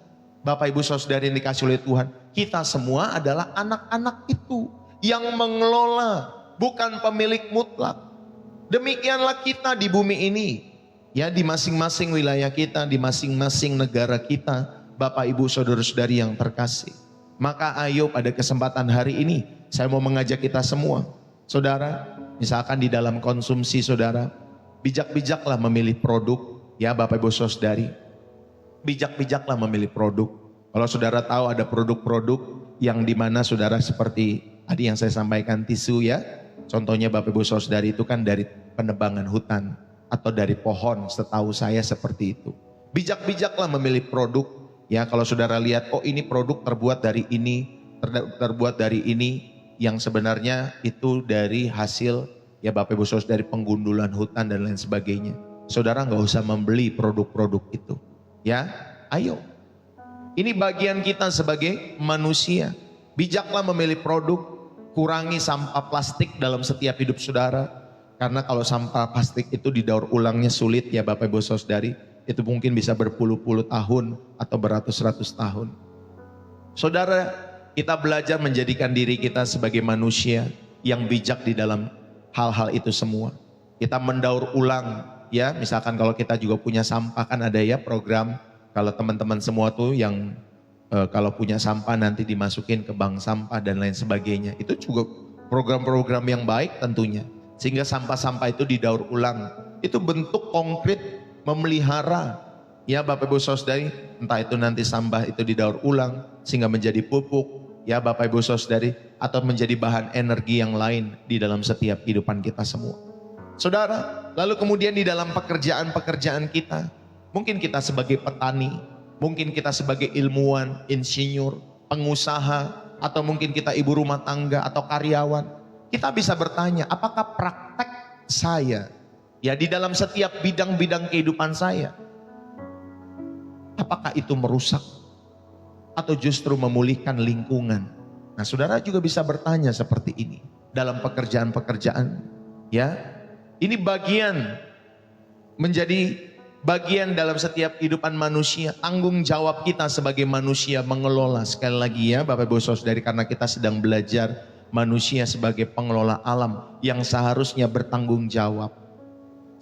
Bapak Ibu Saudari yang dikasih oleh Tuhan, kita semua adalah anak-anak itu yang mengelola, bukan pemilik mutlak. Demikianlah kita di bumi ini. Ya di masing-masing wilayah kita, di masing-masing negara kita, Bapak Ibu Saudara-saudari yang terkasih. Maka ayo pada kesempatan hari ini, saya mau mengajak kita semua. Saudara, misalkan di dalam konsumsi saudara, bijak-bijaklah memilih produk, ya Bapak Ibu Saudari. Bijak-bijaklah memilih produk. Kalau saudara tahu ada produk-produk yang dimana saudara seperti tadi yang saya sampaikan tisu ya. Contohnya Bapak Ibu Saudari itu kan dari penebangan hutan atau dari pohon, setahu saya seperti itu. Bijak-bijaklah memilih produk. Ya kalau saudara lihat, oh ini produk terbuat dari ini, terbuat dari ini, yang sebenarnya itu dari hasil ya Bapak Ibu Saudara dari penggundulan hutan dan lain sebagainya. Saudara nggak usah membeli produk-produk itu. Ya, ayo. Ini bagian kita sebagai manusia. Bijaklah memilih produk. Kurangi sampah plastik dalam setiap hidup saudara. Karena kalau sampah plastik itu didaur ulangnya sulit ya Bapak Ibu Saudari. Itu mungkin bisa berpuluh-puluh tahun atau beratus-ratus tahun. Saudara, kita belajar menjadikan diri kita sebagai manusia yang bijak di dalam hal-hal itu semua. Kita mendaur ulang ya, misalkan kalau kita juga punya sampah kan ada ya program. Kalau teman-teman semua tuh yang kalau punya sampah nanti dimasukin ke bank sampah dan lain sebagainya. Itu juga program-program yang baik tentunya. Sehingga sampah-sampah itu didaur ulang. Itu bentuk konkret memelihara ya Bapak Ibu Saudari. Entah itu nanti sampah itu didaur ulang sehingga menjadi pupuk ya Bapak Ibu Saudari. Atau menjadi bahan energi yang lain di dalam setiap kehidupan kita semua. Saudara, lalu kemudian di dalam pekerjaan-pekerjaan kita. Mungkin kita sebagai petani, mungkin kita sebagai ilmuwan, insinyur, pengusaha, atau mungkin kita ibu rumah tangga atau karyawan. Kita bisa bertanya, apakah praktek saya ya di dalam setiap bidang-bidang kehidupan saya, apakah itu merusak atau justru memulihkan lingkungan? Nah, saudara juga bisa bertanya seperti ini dalam pekerjaan-pekerjaan ya. Ini menjadi bagian dalam setiap kehidupan manusia. Tanggung jawab kita sebagai manusia mengelola. Sekali lagi ya Bapak Ibu Saudari, karena kita sedang belajar manusia sebagai pengelola alam yang seharusnya bertanggung jawab.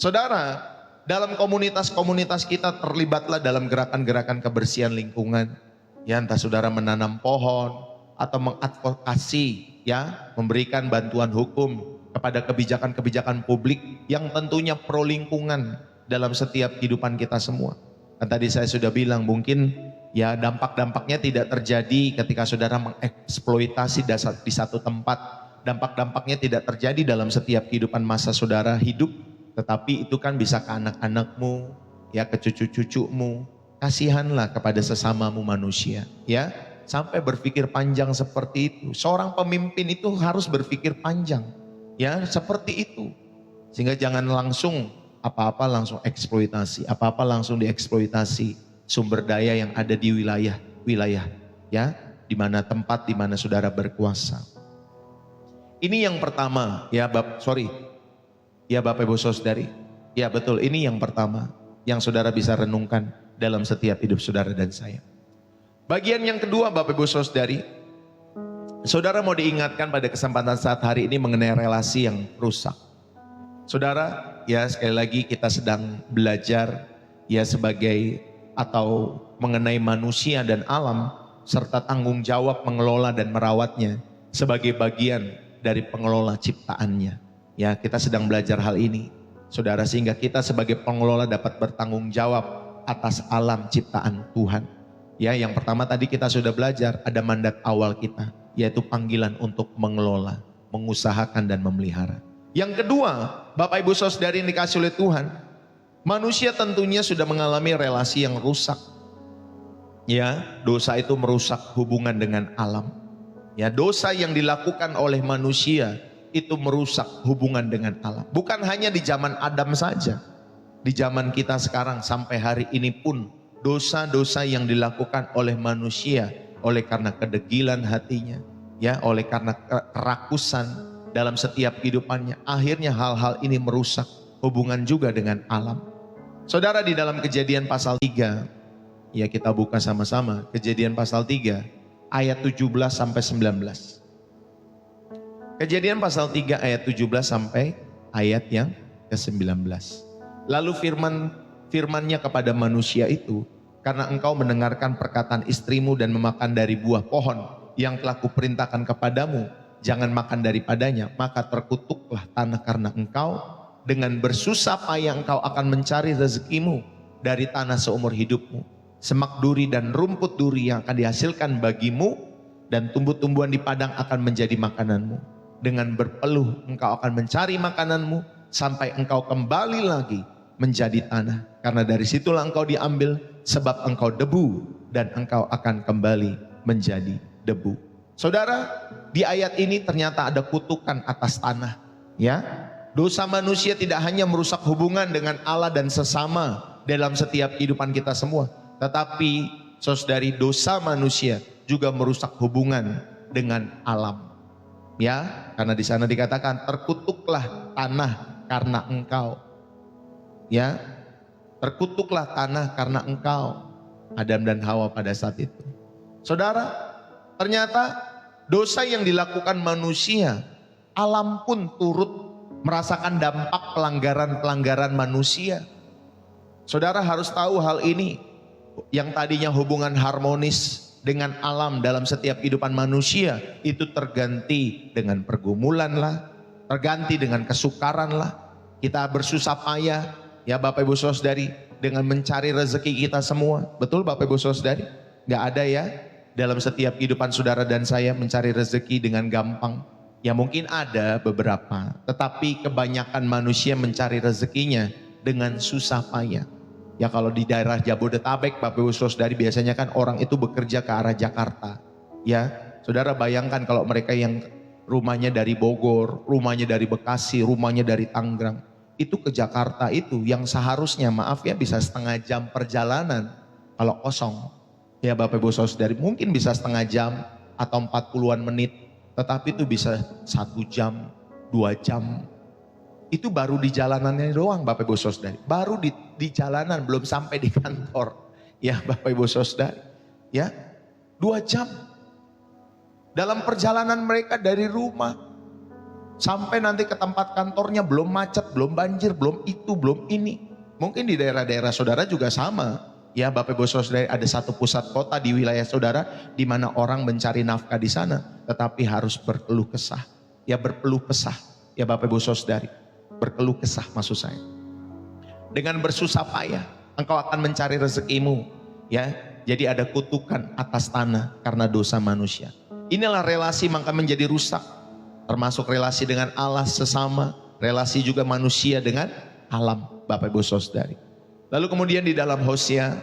Saudara, dalam komunitas-komunitas kita terlibatlah dalam gerakan-gerakan kebersihan lingkungan. Ya, entah saudara menanam pohon atau mengadvokasi ya, memberikan bantuan hukum kepada kebijakan-kebijakan publik yang tentunya pro lingkungan dalam setiap kehidupan kita semua. Dan tadi saya sudah bilang mungkin ya dampak-dampaknya tidak terjadi ketika saudara mengeksploitasi di satu tempat. Dampak-dampaknya tidak terjadi dalam setiap kehidupan masa saudara hidup. Tetapi itu kan bisa ke anak-anakmu, ya ke cucu-cucumu. Kasihanlah kepada sesamamu manusia, ya. Sampai berpikir panjang seperti itu. Seorang pemimpin itu harus berpikir panjang, ya seperti itu. Sehingga jangan langsung apa-apa langsung eksploitasi, apa-apa langsung dieksploitasi sumber daya yang ada di wilayah ya, di mana tempat di mana saudara berkuasa. Ini yang pertama, ya Bapak Ibu Saudari. Ya betul, ini yang pertama yang saudara bisa renungkan dalam setiap hidup saudara dan saya. Bagian yang kedua Bapak Ibu Saudari, saudara mau diingatkan pada kesempatan saat hari ini mengenai relasi yang rusak. Saudara, ya sekali lagi kita sedang belajar ya sebagai atau mengenai manusia dan alam serta tanggung jawab mengelola dan merawatnya sebagai bagian dari pengelola ciptaannya. Ya, kita sedang belajar hal ini. Saudara, sehingga kita sebagai pengelola dapat bertanggung jawab atas alam ciptaan Tuhan. Ya, yang pertama tadi kita sudah belajar ada mandat awal kita, yaitu panggilan untuk mengelola, mengusahakan dan memelihara. Yang kedua, Bapak Ibu Saudari yang dikasih oleh Tuhan, manusia tentunya sudah mengalami relasi yang rusak. Ya, dosa itu merusak hubungan dengan alam. Ya, dosa yang dilakukan oleh manusia itu merusak hubungan dengan alam. Bukan hanya di zaman Adam saja. Di zaman kita sekarang sampai hari ini pun dosa-dosa yang dilakukan oleh manusia oleh karena kedegilan hatinya, ya, oleh karena kerakusan dalam setiap kehidupannya, akhirnya hal-hal ini merusak hubungan juga dengan alam. Saudara, di dalam Kejadian pasal 3, ya kita buka sama-sama, Kejadian pasal 3 ayat 17 sampai 19. Kejadian pasal 3 ayat 17 sampai ayat yang ke-19. Lalu firman-nya kepada manusia itu, karena engkau mendengarkan perkataan istrimu dan memakan dari buah pohon yang telah kuperintahkan kepadamu, jangan makan daripadanya, maka terkutuklah tanah karena engkau, dengan bersusah payah engkau akan mencari rezekimu dari tanah seumur hidupmu. Semak duri dan rumput duri yang akan dihasilkan bagimu, dan tumbuh-tumbuhan di padang akan menjadi makananmu. Dengan berpeluh engkau akan mencari makananmu, sampai engkau kembali lagi menjadi tanah. Karena dari situlah engkau diambil, sebab engkau debu, dan engkau akan kembali menjadi debu. Saudara, di ayat ini ternyata ada kutukan atas tanah. Ya, dosa manusia tidak hanya merusak hubungan dengan Allah dan sesama dalam setiap kehidupan kita semua, tetapi saudari, dosa manusia juga merusak hubungan dengan alam. Ya, karena di sana dikatakan terkutuklah tanah karena engkau. Ya, terkutuklah tanah karena engkau, Adam dan Hawa pada saat itu. Saudara, ternyata dosa yang dilakukan manusia, alam pun turut merasakan dampak pelanggaran-pelanggaran manusia. Saudara harus tahu hal ini, yang tadinya hubungan harmonis dengan alam dalam setiap kehidupan manusia, itu terganti dengan pergumulan lah, terganti dengan kesukaran lah. Kita bersusah payah, ya Bapak Ibu Saudari, dengan mencari rezeki kita semua. Betul Bapak Ibu Saudari? Gak ada ya dalam setiap kehidupan saudara dan saya mencari rezeki dengan gampang. Ya mungkin ada beberapa, tetapi kebanyakan manusia mencari rezekinya dengan susah payah. Ya kalau di daerah Jabodetabek Bapak Ibu Saudari, biasanya kan orang itu bekerja ke arah Jakarta. Ya, saudara bayangkan kalau mereka yang rumahnya dari Bogor, rumahnya dari Bekasi, rumahnya dari Tangerang, itu ke Jakarta itu yang seharusnya maaf ya bisa setengah jam perjalanan kalau kosong. Ya Bapak Ibu Saudari, mungkin bisa setengah jam atau 40-an menit, tetapi itu bisa 1 jam, 2 jam. Itu baru di jalanannya doang Bapak Ibu Saudari. Baru di jalanan, belum sampai di kantor. Ya Bapak Ibu Saudari. Ya, 2 jam. Dalam perjalanan mereka dari rumah sampai nanti ke tempat kantornya, belum macet, belum banjir, belum itu, belum ini. Mungkin di daerah-daerah saudara juga sama. Ya Bapak Ibu Saudari, ada satu pusat kota di wilayah saudara di mana orang mencari nafkah di sana, tetapi harus berkeluh kesah. Ya berkeluh kesah. Ya Bapak Ibu Saudari, berkeluh kesah maksud saya. Dengan bersusah payah engkau akan mencari rezekimu. Ya, jadi ada kutukan atas tanah karena dosa manusia. Inilah relasi maka menjadi rusak. Termasuk relasi dengan Allah sesama, relasi juga manusia dengan alam Bapak Ibu Saudari. Lalu kemudian di dalam Hosea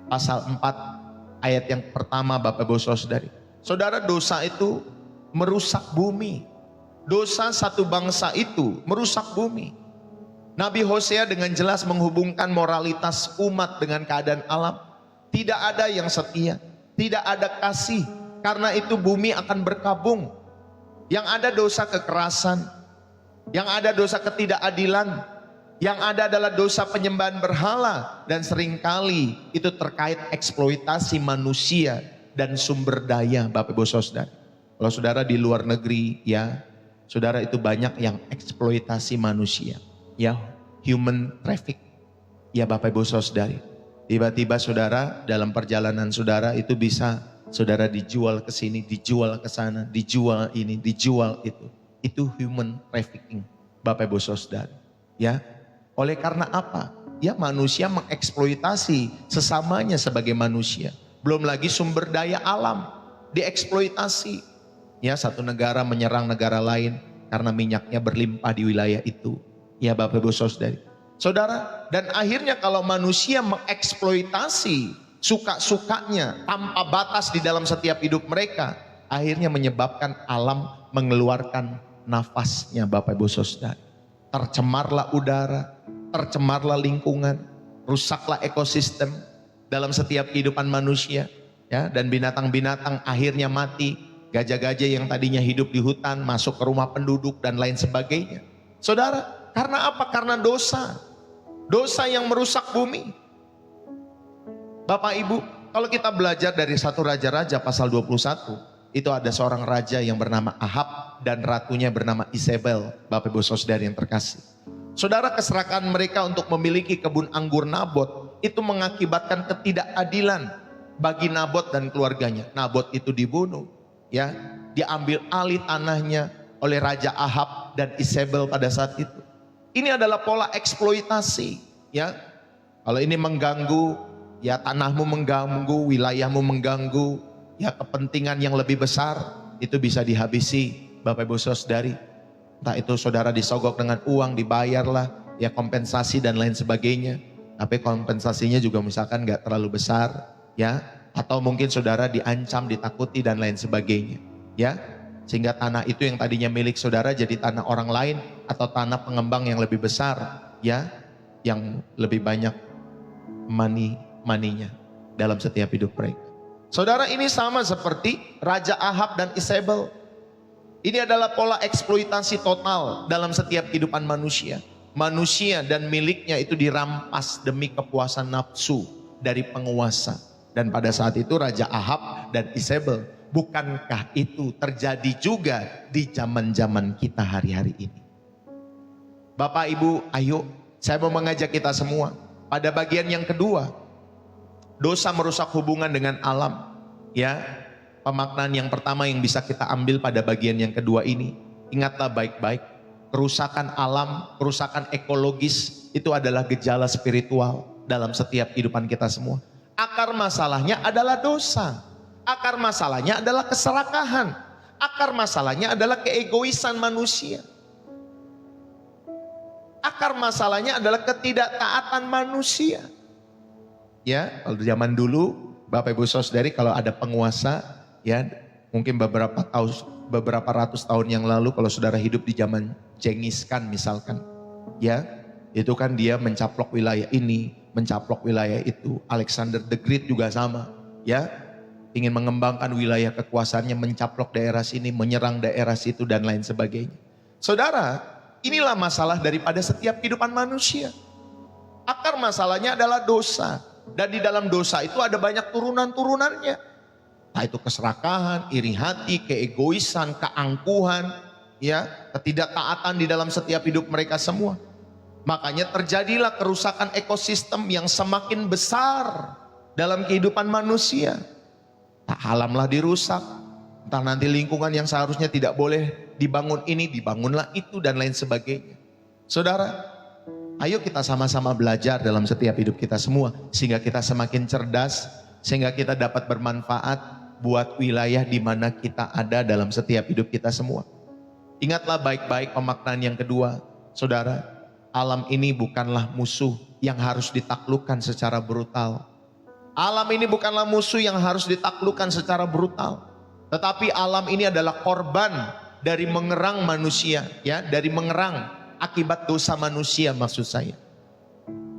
pasal 4 ayat yang pertama Bapak Ibu Saudari. Saudara, dosa itu merusak bumi. Dosa satu bangsa itu merusak bumi. Nabi Hosea dengan jelas menghubungkan moralitas umat dengan keadaan alam. Tidak ada yang setia, tidak ada kasih. Karena itu bumi akan berkabung. Yang ada dosa kekerasan, yang ada dosa ketidakadilan, yang ada adalah dosa penyembahan berhala, dan seringkali itu terkait eksploitasi manusia dan sumber daya Bapak Ibu Saudara. Kalau saudara di luar negeri ya, saudara itu banyak yang eksploitasi manusia, ya human traffic, ya Bapak Ibu Saudara. Tiba-tiba saudara dalam perjalanan saudara itu bisa saudara dijual ke sini, dijual ke sana, dijual ini, dijual itu. Itu human trafficking Bapak Ibu Saudara. Ya, oleh karena apa? Ya manusia mengeksploitasi sesamanya sebagai manusia. Belum lagi sumber daya alam dieksploitasi. Ya, satu negara menyerang negara lain karena minyaknya berlimpah di wilayah itu. Ya Bapak Ibu Saudari. Saudara, dan akhirnya kalau manusia mengeksploitasi suka-sukanya tanpa batas di dalam setiap hidup mereka, akhirnya menyebabkan alam mengeluarkan nafasnya Bapak Ibu Saudari. Tercemarlah udara, tercemarlah lingkungan, rusaklah ekosistem dalam setiap kehidupan manusia, ya, dan binatang-binatang akhirnya mati. Gajah-gajah yang tadinya hidup di hutan masuk ke rumah penduduk dan lain sebagainya. Saudara, karena apa? Karena dosa. Dosa yang merusak bumi. Bapak Ibu, kalau kita belajar dari 1 Raja-Raja pasal 21, itu ada seorang raja yang bernama Ahab dan ratunya bernama Isabel, Bapak Ibu Saudara yang terkasih. Saudara, keserakan mereka untuk memiliki kebun anggur Nabot itu mengakibatkan ketidakadilan bagi Nabot dan keluarganya. Nabot itu dibunuh, ya, diambil alih tanahnya oleh Raja Ahab dan Isabel pada saat itu. Ini adalah pola eksploitasi, ya. Kalau ini mengganggu, ya tanahmu mengganggu, wilayahmu mengganggu, ya kepentingan yang lebih besar itu bisa dihabisi Bapak Ibu Saudari. Entah itu saudara disogok dengan uang, dibayarlah, ya kompensasi dan lain sebagainya. Tapi kompensasinya juga misalkan gak terlalu besar, ya. Atau mungkin saudara diancam, ditakuti dan lain sebagainya, ya. Sehingga tanah itu yang tadinya milik saudara jadi tanah orang lain atau tanah pengembang yang lebih besar, ya, yang lebih banyak maninya dalam setiap hidup mereka. Saudara, ini sama seperti Raja Ahab dan Isabel. Ini adalah pola eksploitasi total dalam setiap kehidupan manusia. Manusia dan miliknya itu dirampas demi kepuasan nafsu dari penguasa. Dan pada saat itu Raja Ahab dan Isabel, bukankah itu terjadi juga di zaman-zaman kita hari-hari ini? Bapak Ibu, ayo saya mau mengajak kita semua pada bagian yang kedua. Dosa merusak hubungan dengan alam. Ya, pemaknaan yang pertama yang bisa kita ambil pada bagian yang kedua ini. Ingatlah baik-baik, kerusakan alam, kerusakan ekologis itu adalah gejala spiritual dalam setiap kehidupan kita semua. Akar masalahnya adalah dosa. Akar masalahnya adalah keserakahan. Akar masalahnya adalah keegoisan manusia. Akar masalahnya adalah ketidaktaatan manusia. Ya, kalau zaman dulu, Bapak Ibu Saudari, kalau ada penguasa, ya mungkin beberapa ratus tahun yang lalu, kalau saudara hidup di zaman Genghis Khan misalkan, ya itu kan dia mencaplok wilayah ini, mencaplok wilayah itu. Alexander the Great juga sama, ya ingin mengembangkan wilayah kekuasaannya, mencaplok daerah sini, menyerang daerah situ dan lain sebagainya. Saudara, inilah masalah daripada setiap kehidupan manusia. Akar masalahnya adalah dosa. Dan di dalam dosa itu ada banyak turunan-turunannya. Nah itu keserakahan, iri hati, keegoisan, keangkuhan, ya, ketidaktaatan di dalam setiap hidup mereka semua. Makanya terjadilah kerusakan ekosistem yang semakin besar dalam kehidupan manusia. Tak alamlah dirusak. Entah nanti lingkungan yang seharusnya tidak boleh dibangun ini, dibangunlah itu dan lain sebagainya. Saudara, ayo kita sama-sama belajar dalam setiap hidup kita semua. Sehingga kita semakin cerdas, sehingga kita dapat bermanfaat buat wilayah di mana kita ada dalam setiap hidup kita semua. Ingatlah baik-baik pemaknaan yang kedua. Saudara, alam ini bukanlah musuh yang harus ditaklukkan secara brutal. Alam ini bukanlah musuh yang harus ditaklukkan secara brutal. Tetapi alam ini adalah korban dari mengerang manusia, ya, dari mengerang akibat dosa manusia maksud saya.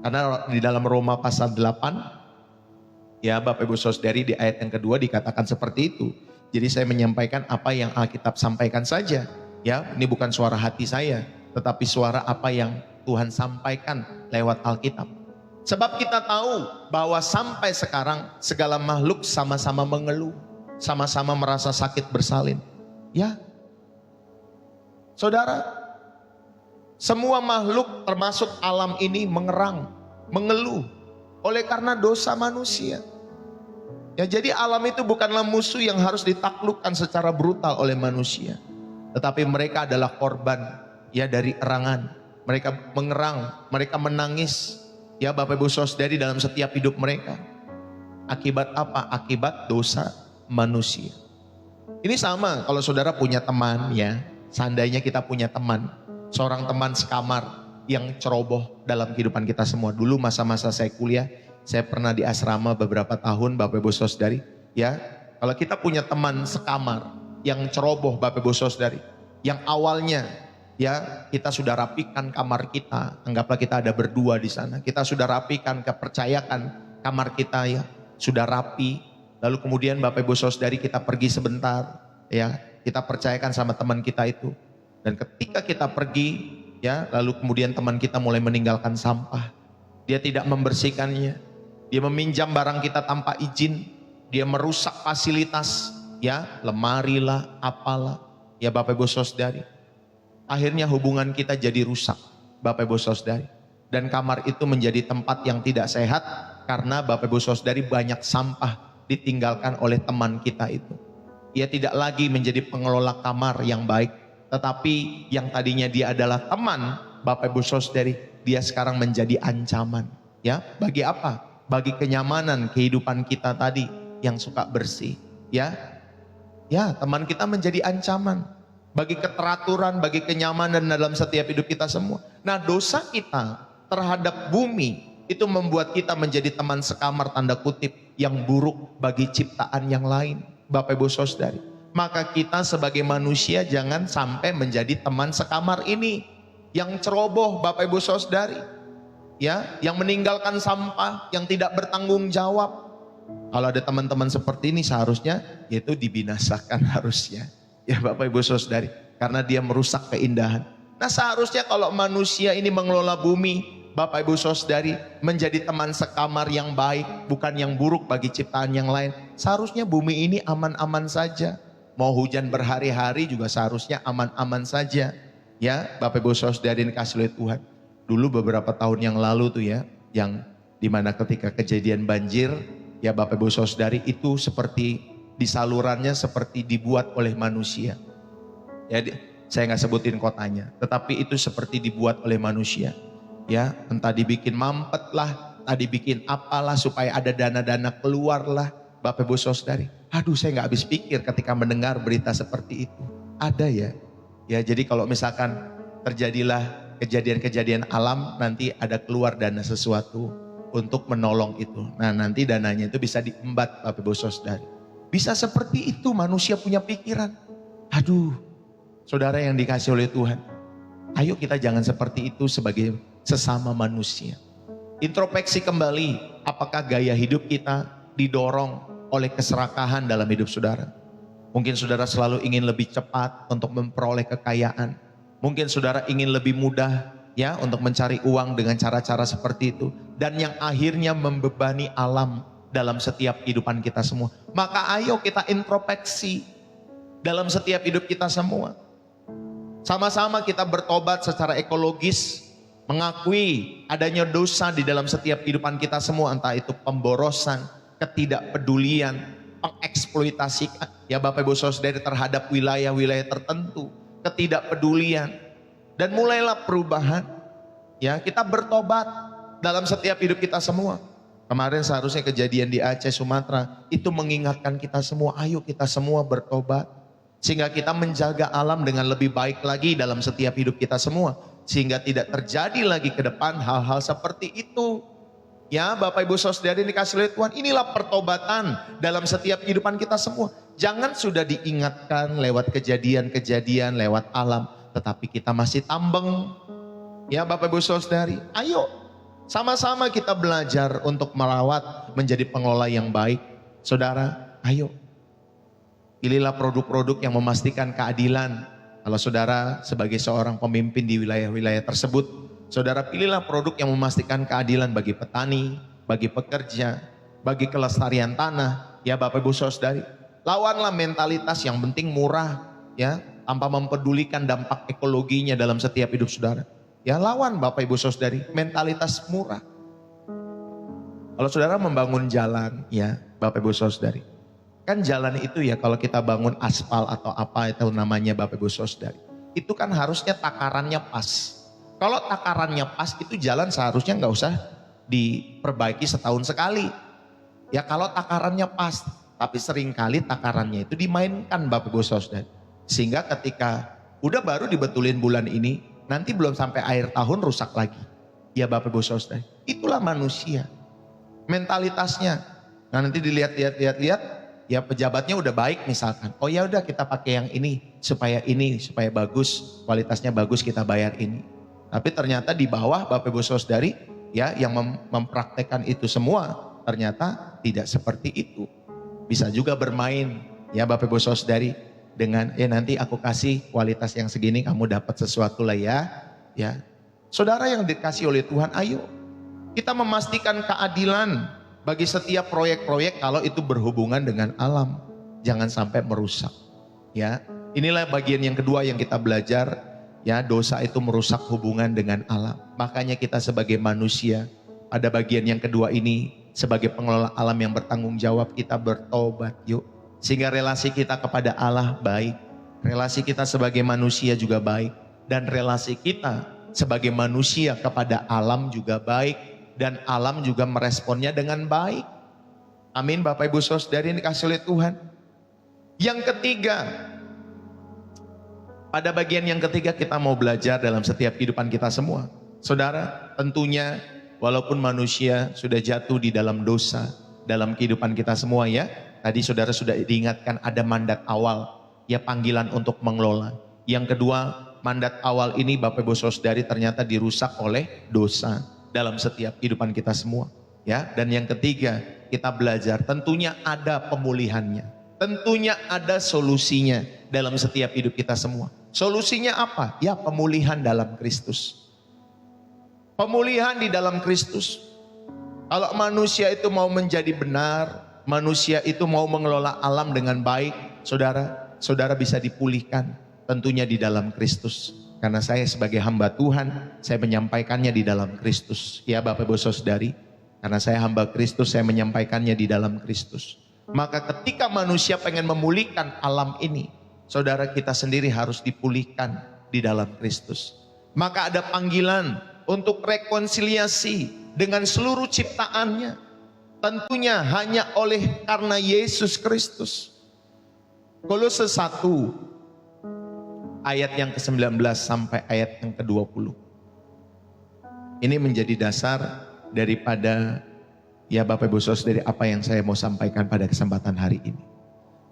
Karena di dalam Roma pasal 8, ya Bapak Ibu Saudari, di ayat yang kedua dikatakan seperti itu. Jadi saya menyampaikan apa yang Alkitab sampaikan saja, ya. Ini bukan suara hati saya, tetapi suara apa yang Tuhan sampaikan lewat Alkitab. Sebab kita tahu bahwa sampai sekarang segala makhluk sama-sama mengeluh, sama-sama merasa sakit bersalin. Ya, saudara, semua makhluk termasuk alam ini mengerang, mengeluh oleh karena dosa manusia. Ya, jadi alam itu bukanlah musuh yang harus ditaklukkan secara brutal oleh manusia, tetapi mereka adalah korban, ya, dari erangan. Mereka mengerang, mereka menangis, ya Bapak Ibu Saudari, dalam setiap hidup mereka. Akibat apa? Akibat dosa manusia. Ini sama kalau saudara punya teman, ya. Seandainya kita punya teman, seorang teman sekamar yang ceroboh dalam kehidupan kita semua. Dulu masa-masa saya kuliah, saya pernah di asrama beberapa tahun, Bapak Ibu Saudari, ya. Kalau kita punya teman sekamar yang ceroboh, Bapak Ibu Saudari, yang awalnya, ya, kita sudah rapikan kamar kita, anggaplah kita ada berdua di sana, kita sudah rapikan, kepercayakan kamar kita, ya, sudah rapi. Lalu kemudian Bapak Ibu Saudari kita pergi sebentar, ya, kita percayakan sama teman kita itu. Dan ketika kita pergi, ya, lalu kemudian teman kita mulai meninggalkan sampah. Dia tidak membersihkannya. Dia meminjam barang kita tanpa izin. Dia merusak fasilitas, ya, lemari lah, apalah, ya Bapak Ibu Saudari. Akhirnya hubungan kita jadi rusak, Bapak Ibu Saudari. Dan kamar itu menjadi tempat yang tidak sehat karena Bapak Ibu Saudari banyak sampah ditinggalkan oleh teman kita itu. Ia tidak lagi menjadi pengelola kamar yang baik, tetapi yang tadinya dia adalah teman, Bapak Ibu Saudari, dia sekarang menjadi ancaman. Ya, bagi apa? Bagi kenyamanan kehidupan kita tadi yang suka bersih. Ya, ya, teman kita menjadi ancaman bagi keteraturan, bagi kenyamanan dalam setiap hidup kita semua. Nah, dosa kita terhadap bumi itu membuat kita menjadi teman sekamar tanda kutip yang buruk bagi ciptaan yang lain, Bapak Ibu Saudari. Maka kita sebagai manusia jangan sampai menjadi teman sekamar ini yang ceroboh, Bapak Ibu Saudari, ya, yang meninggalkan sampah, yang tidak bertanggung jawab. Kalau ada teman-teman seperti ini seharusnya itu dibinasakan harusnya. Ya Bapak Ibu Saudari, karena dia merusak keindahan. Nah seharusnya kalau manusia ini mengelola bumi, Bapak Ibu Saudari, menjadi teman sekamar yang baik, bukan yang buruk bagi ciptaan yang lain. Seharusnya bumi ini aman-aman saja. Mau hujan berhari-hari juga seharusnya aman-aman saja. Ya Bapak Ibu Saudari dikasih oleh Tuhan. Dulu beberapa tahun yang lalu tuh ya, yang dimana ketika kejadian banjir, ya Bapak Ibu Saudari, itu seperti di salurannya seperti dibuat oleh manusia. Ya, saya nggak sebutin kotanya, tetapi itu seperti dibuat oleh manusia. Ya, entah dibikin mampet lah, entah dibikin apalah supaya ada dana-dana keluar lah, Bapak Ibu Saudari. Aduh, saya nggak habis pikir ketika mendengar berita seperti itu. Ada ya. Ya, jadi kalau misalkan terjadilah kejadian-kejadian alam, nanti ada keluar dana sesuatu untuk menolong itu. Nah, nanti dananya itu bisa diembat Bapak Ibu Saudari. Bisa seperti itu manusia punya pikiran. Aduh, saudara yang dikasih oleh Tuhan. Ayo kita jangan seperti itu sebagai sesama manusia. Introspeksi kembali, apakah gaya hidup kita didorong oleh keserakahan dalam hidup saudara? Mungkin saudara selalu ingin lebih cepat untuk memperoleh kekayaan. Mungkin saudara ingin lebih mudah ya untuk mencari uang dengan cara-cara seperti itu. Dan yang akhirnya membebani alam dalam setiap kehidupan kita semua. Maka ayo kita introspeksi dalam setiap hidup kita semua. Sama-sama kita bertobat secara ekologis, mengakui adanya dosa di dalam setiap kehidupan kita semua, entah itu pemborosan, ketidakpedulian, pengeksploitasi ya Bapak Ibu Saudara terhadap wilayah-wilayah tertentu, ketidakpedulian, dan mulailah perubahan. Ya, kita bertobat dalam setiap hidup kita semua. Kemarin seharusnya kejadian di Aceh, Sumatera, itu mengingatkan kita semua, ayo kita semua bertobat. Sehingga kita menjaga alam dengan lebih baik lagi dalam setiap hidup kita semua. Sehingga tidak terjadi lagi ke depan hal-hal seperti itu. Ya Bapak Ibu Saudari dikasih oleh Tuhan, inilah pertobatan dalam setiap kehidupan kita semua. Jangan sudah diingatkan lewat kejadian-kejadian, lewat alam, tetapi kita masih tambeng. Ya Bapak Ibu Saudari, ayo. Sama-sama kita belajar untuk merawat menjadi pengelola yang baik. Saudara, ayo. Pilihlah produk-produk yang memastikan keadilan. Kalau saudara sebagai seorang pemimpin di wilayah-wilayah tersebut, saudara pilihlah produk yang memastikan keadilan bagi petani, bagi pekerja, bagi kelestarian tanah. Ya Bapak Ibu Saudari, lawanlah mentalitas yang penting murah, ya, tanpa mempedulikan dampak ekologinya dalam setiap hidup saudara. Ya lawan Bapak Ibu Saudari, mentalitas murah. Kalau saudara membangun jalan, ya Bapak Ibu Saudari, kan jalan itu ya kalau kita bangun aspal atau apa itu namanya Bapak Ibu Saudari, itu kan harusnya takarannya pas. Kalau takarannya pas itu jalan seharusnya nggak usah diperbaiki setahun sekali. Ya kalau takarannya pas, tapi seringkali takarannya itu dimainkan Bapak Ibu Saudari. Sehingga ketika udah baru dibetulin bulan ini, nanti belum sampai akhir tahun rusak lagi. Ya Bapak Ibu Saudara, itulah manusia. Mentalitasnya. Nah nanti dilihat-lihat, ya pejabatnya udah baik misalkan. Oh ya udah kita pakai yang ini supaya bagus, kualitasnya bagus kita bayar ini. Tapi ternyata di bawah Bapak Ibu Saudari, ya yang mempraktekkan itu semua ternyata tidak seperti itu. Bisa juga bermain, ya Bapak Ibu Saudari, dengan nanti aku kasih kualitas yang segini kamu dapat sesuatu lah ya. Ya. Saudara yang dikasih oleh Tuhan, ayo kita memastikan keadilan bagi setiap proyek-proyek kalau itu berhubungan dengan alam. Jangan sampai merusak. Ya. Inilah bagian yang kedua yang kita belajar, ya, dosa itu merusak hubungan dengan alam. Makanya kita sebagai manusia pada bagian yang kedua ini sebagai pengelola alam yang bertanggung jawab, kita bertobat yuk. Sehingga relasi kita kepada Allah baik, relasi kita sebagai manusia juga baik, dan relasi kita sebagai manusia kepada alam juga baik, dan alam juga meresponnya dengan baik. Amin Bapak Ibu Saudari yang dikasih oleh Tuhan. Yang ketiga, pada bagian yang ketiga kita mau belajar dalam setiap kehidupan kita semua. Saudara, tentunya walaupun manusia sudah jatuh di dalam dosa dalam kehidupan kita semua ya. Tadi saudara sudah diingatkan ada mandat awal, ya panggilan untuk mengelola. Yang kedua, mandat awal ini Bapak Ibu Saudari ternyata dirusak oleh dosa dalam setiap kehidupan kita semua. Ya, dan yang ketiga, kita belajar tentunya ada pemulihannya. Tentunya ada solusinya dalam setiap hidup kita semua. Solusinya apa? Ya, pemulihan dalam Kristus. Pemulihan di dalam Kristus. Kalau manusia itu mau menjadi benar, manusia itu mau mengelola alam dengan baik, saudara bisa dipulihkan tentunya di dalam Kristus. Karena saya sebagai hamba Tuhan, saya menyampaikannya di dalam Kristus. Ya Bapak Ibu Saudari, karena saya hamba Kristus, saya menyampaikannya di dalam Kristus. Maka ketika manusia pengen memulihkan alam ini, saudara, kita sendiri harus dipulihkan di dalam Kristus. Maka ada panggilan untuk rekonsiliasi dengan seluruh ciptaannya. Tentunya hanya oleh karena Yesus Kristus. Kolose 1 ayat yang ke-19 sampai ayat yang ke-20. Ini menjadi dasar daripada ya Bapak Ibu Saudara apa yang saya mau sampaikan pada kesempatan hari ini.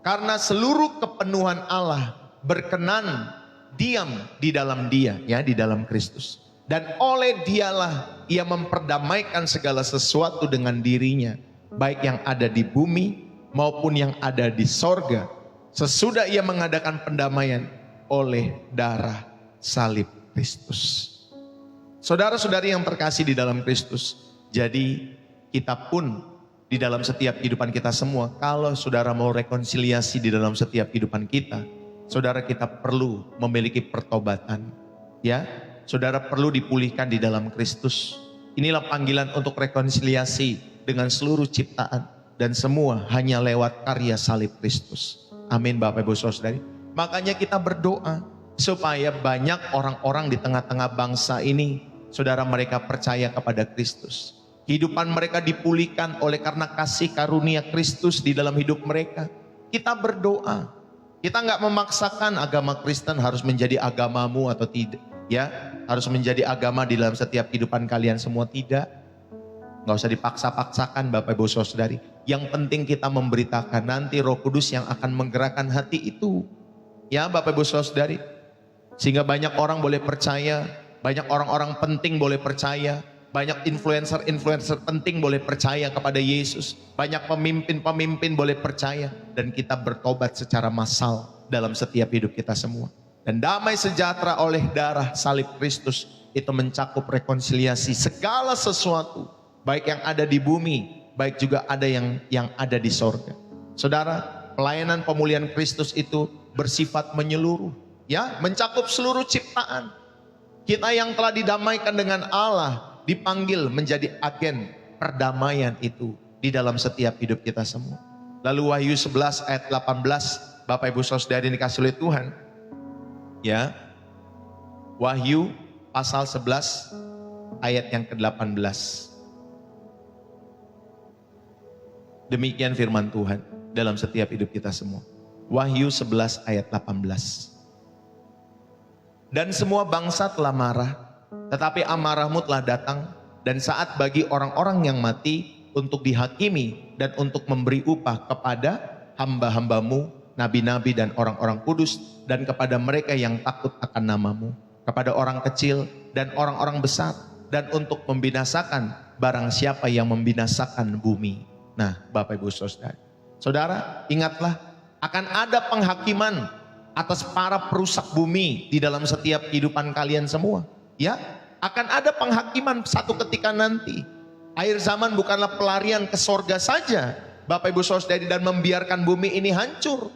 Karena seluruh kepenuhan Allah berkenan diam di dalam Dia, ya, di dalam Kristus. Dan oleh Dialah Ia memperdamaikan segala sesuatu dengan dirinya, baik yang ada di bumi maupun yang ada di sorga. Sesudah Ia mengadakan pendamaian oleh darah salib Kristus. Saudara-saudari yang terkasih di dalam Kristus, jadi kita pun di dalam setiap kehidupan kita semua, kalau saudara mau rekonsiliasi di dalam setiap kehidupan kita, saudara, kita perlu memiliki pertobatan. Ya, saudara perlu dipulihkan di dalam Kristus. Inilah panggilan untuk rekonsiliasi dengan seluruh ciptaan, dan semua hanya lewat karya salib Kristus. Amin Bapak Ibu Saudari. Makanya kita berdoa supaya banyak orang-orang di tengah-tengah bangsa ini, saudara, mereka percaya kepada Kristus. Kehidupan mereka dipulihkan oleh karena kasih karunia Kristus di dalam hidup mereka. Kita berdoa. Kita nggak memaksakan agama Kristen harus menjadi agamamu atau tidak. Ya, harus menjadi agama di dalam setiap kehidupan kalian semua, tidak. Nggak usah dipaksa-paksakan Bapak Ibu Saudari. Yang penting kita memberitakan, nanti Roh Kudus yang akan menggerakkan hati itu. Ya Bapak Ibu Saudari. Sehingga banyak orang boleh percaya, banyak orang-orang penting boleh percaya, banyak influencer-influencer penting boleh percaya kepada Yesus, banyak pemimpin-pemimpin boleh percaya, dan kita bertobat secara massal dalam setiap hidup kita semua. Dan damai sejahtera oleh darah salib Kristus itu mencakup rekonsiliasi segala sesuatu, baik yang ada di bumi, baik juga ada yang ada di sorga. Saudara, pelayanan pemulihan Kristus itu bersifat menyeluruh, ya, mencakup seluruh ciptaan. Kita yang telah didamaikan dengan Allah dipanggil menjadi agen perdamaian itu di dalam setiap hidup kita semua. Lalu Wahyu 11 ayat 18, Bapak Ibu Saudara dikasih oleh Tuhan. Ya. Wahyu pasal 11 ayat yang ke-18. Demikian firman Tuhan dalam setiap hidup kita semua. Wahyu 11 ayat 18. Dan semua bangsa telah marah, tetapi amarahmu telah datang, dan saat bagi orang-orang yang mati untuk dihakimi dan untuk memberi upah kepada hamba-hambamu, nabi-nabi dan orang-orang kudus, dan kepada mereka yang takut akan namamu, kepada orang kecil dan orang-orang besar, dan untuk membinasakan barang siapa yang membinasakan bumi. Nah Bapak Ibu Saudara, saudara ingatlah, akan ada penghakiman atas para perusak bumi di dalam setiap kehidupan kalian semua. Ya, akan ada penghakiman satu ketika nanti. Akhir zaman bukanlah pelarian ke sorga saja, Bapak Ibu Saudara, dan membiarkan bumi ini hancur.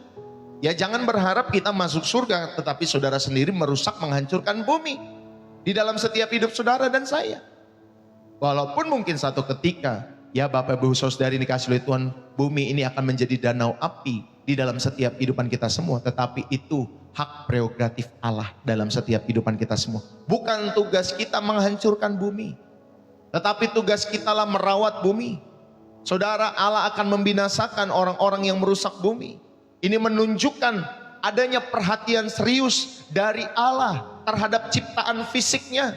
Ya, jangan berharap kita masuk surga, tetapi saudara sendiri merusak, menghancurkan bumi di dalam setiap hidup saudara dan saya. Walaupun mungkin satu ketika, ya Bapak Ibu Saudara dikasih oleh Tuhan, bumi ini akan menjadi danau api di dalam setiap kehidupan kita semua. Tetapi itu hak prerogatif Allah dalam setiap kehidupan kita semua. Bukan tugas kita menghancurkan bumi, tetapi tugas kita lah merawat bumi. Saudara, Allah akan membinasakan orang-orang yang merusak bumi. Ini menunjukkan adanya perhatian serius dari Allah terhadap ciptaan fisiknya.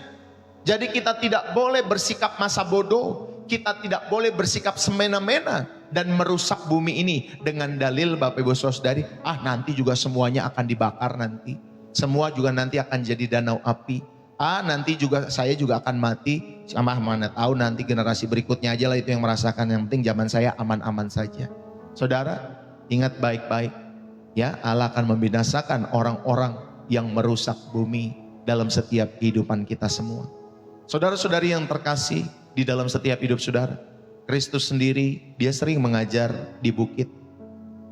Jadi kita tidak boleh bersikap masa bodoh. Kita tidak boleh bersikap semena-mena dan merusak bumi ini dengan dalil Bapak Ibu Saudari, nanti juga semuanya akan dibakar nanti. Semua juga nanti akan jadi danau api. Nanti juga saya juga akan mati. Sama mana tahu nanti generasi berikutnya aja lah itu yang merasakan. Yang penting zaman saya aman-aman saja. Saudara, Ingat baik-baik, ya, Allah akan membinasakan orang-orang yang merusak bumi dalam setiap kehidupan kita semua. Saudara-saudari yang terkasih, di dalam setiap hidup saudara, Kristus sendiri, dia sering mengajar di bukit.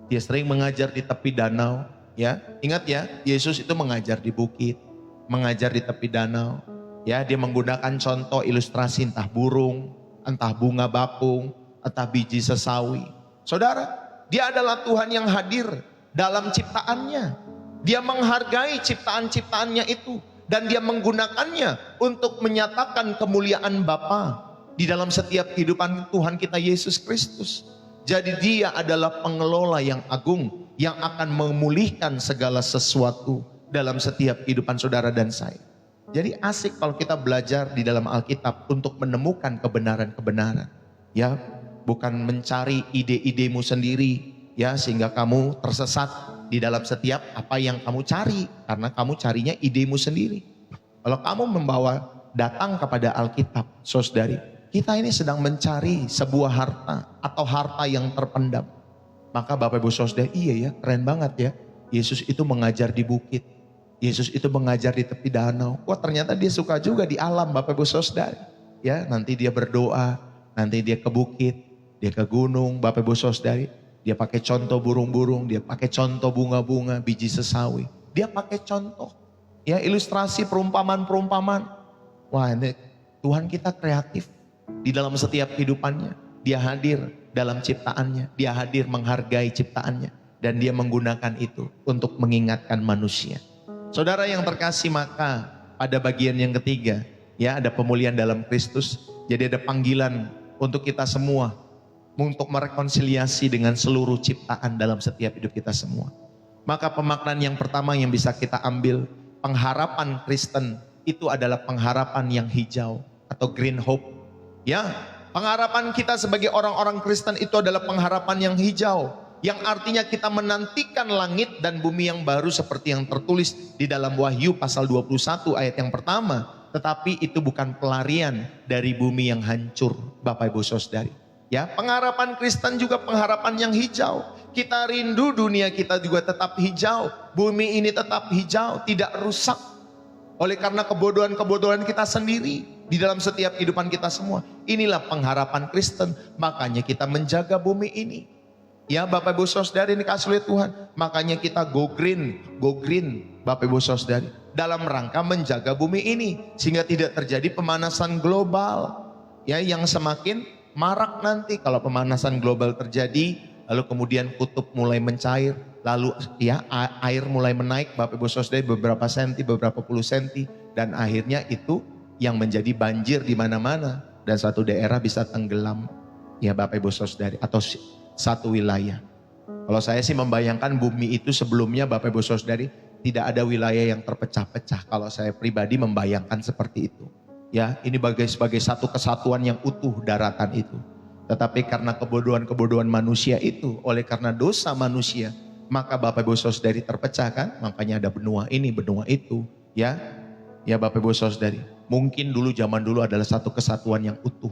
Dia sering mengajar di tepi danau, ya. Ingat ya, Yesus itu mengajar di bukit, mengajar di tepi danau. Ya, dia menggunakan contoh ilustrasi entah burung, entah bunga bakung, entah biji sesawi. Saudara, dia adalah Tuhan yang hadir dalam ciptaannya. Dia menghargai ciptaan-ciptaannya itu dan dia menggunakannya untuk menyatakan kemuliaan Bapa di dalam setiap kehidupan Tuhan kita Yesus Kristus. Jadi dia adalah pengelola yang agung yang akan memulihkan segala sesuatu dalam setiap kehidupan saudara dan saya. Jadi asik kalau kita belajar di dalam Alkitab untuk menemukan kebenaran-kebenaran. Ya, bukan mencari ide-idemu sendiri, ya, sehingga kamu tersesat di dalam setiap apa yang kamu cari, karena kamu carinya idemu sendiri. Kalau kamu datang kepada Alkitab, saudari, kita ini sedang mencari sebuah harta atau harta yang terpendam. Maka Bapak Ibu Saudara, iya ya, keren banget ya. Yesus itu mengajar di bukit. Yesus itu mengajar di tepi danau. Wah, ternyata dia suka juga di alam, Bapak Ibu Saudara. Ya, nanti dia berdoa, nanti dia ke bukit, dia ke gunung, Bapak Ibu Saudara. Dia pakai contoh burung-burung, dia pakai contoh bunga-bunga, biji sesawi. Dia pakai contoh, ya, ilustrasi perumpamaan-perumpamaan. Wah, ini Tuhan kita kreatif di dalam setiap kehidupannya. Dia hadir dalam ciptaannya, dia hadir menghargai ciptaannya, dan dia menggunakan itu untuk mengingatkan manusia. Saudara yang terkasih, maka pada bagian yang ketiga, ya, ada pemulihan dalam Kristus. Jadi ada panggilan untuk kita semua untuk merekonsiliasi dengan seluruh ciptaan dalam setiap hidup kita semua. Maka pemaknaan yang pertama yang bisa kita ambil, pengharapan Kristen itu adalah pengharapan yang hijau atau green hope. Ya, pengharapan kita sebagai orang-orang Kristen itu adalah pengharapan yang hijau, yang artinya kita menantikan langit dan bumi yang baru seperti yang tertulis di dalam Wahyu pasal 21 ayat yang pertama. Tetapi itu bukan pelarian dari bumi yang hancur, Bapak Ibu Saudari. Ya, pengharapan Kristen juga pengharapan yang hijau. Kita rindu dunia kita juga tetap hijau. Bumi ini tetap hijau, tidak rusak. Oleh karena kebodohan-kebodohan kita sendiri di dalam setiap kehidupan kita semua. Inilah pengharapan Kristen. Makanya kita menjaga bumi ini. Ya, Bapak Ibu Saudari, ini kasih oleh Tuhan. Makanya kita go green Bapak Ibu Saudari. Dalam rangka menjaga bumi ini. Sehingga tidak terjadi pemanasan global. Ya, yang semakin marak nanti kalau pemanasan global terjadi, lalu kemudian kutub mulai mencair, lalu ya air mulai menaik, Bapak Ibu Saudara, beberapa senti, beberapa puluh senti, dan akhirnya itu yang menjadi banjir di mana-mana dan satu daerah bisa tenggelam, ya Bapak Ibu Saudara, atau satu wilayah. Kalau saya sih membayangkan bumi itu sebelumnya, Bapak Ibu Saudara, tidak ada wilayah yang terpecah-pecah. Kalau saya pribadi membayangkan seperti itu. Ya, ini sebagai satu kesatuan yang utuh daratan itu. Tetapi karena kebodohan-kebodohan manusia itu, oleh karena dosa manusia, maka Bapak Ibu Saudari terpecah kan? Makanya ada benua ini, benua itu. Ya, ya Bapak Ibu Saudari. Mungkin zaman dulu adalah satu kesatuan yang utuh.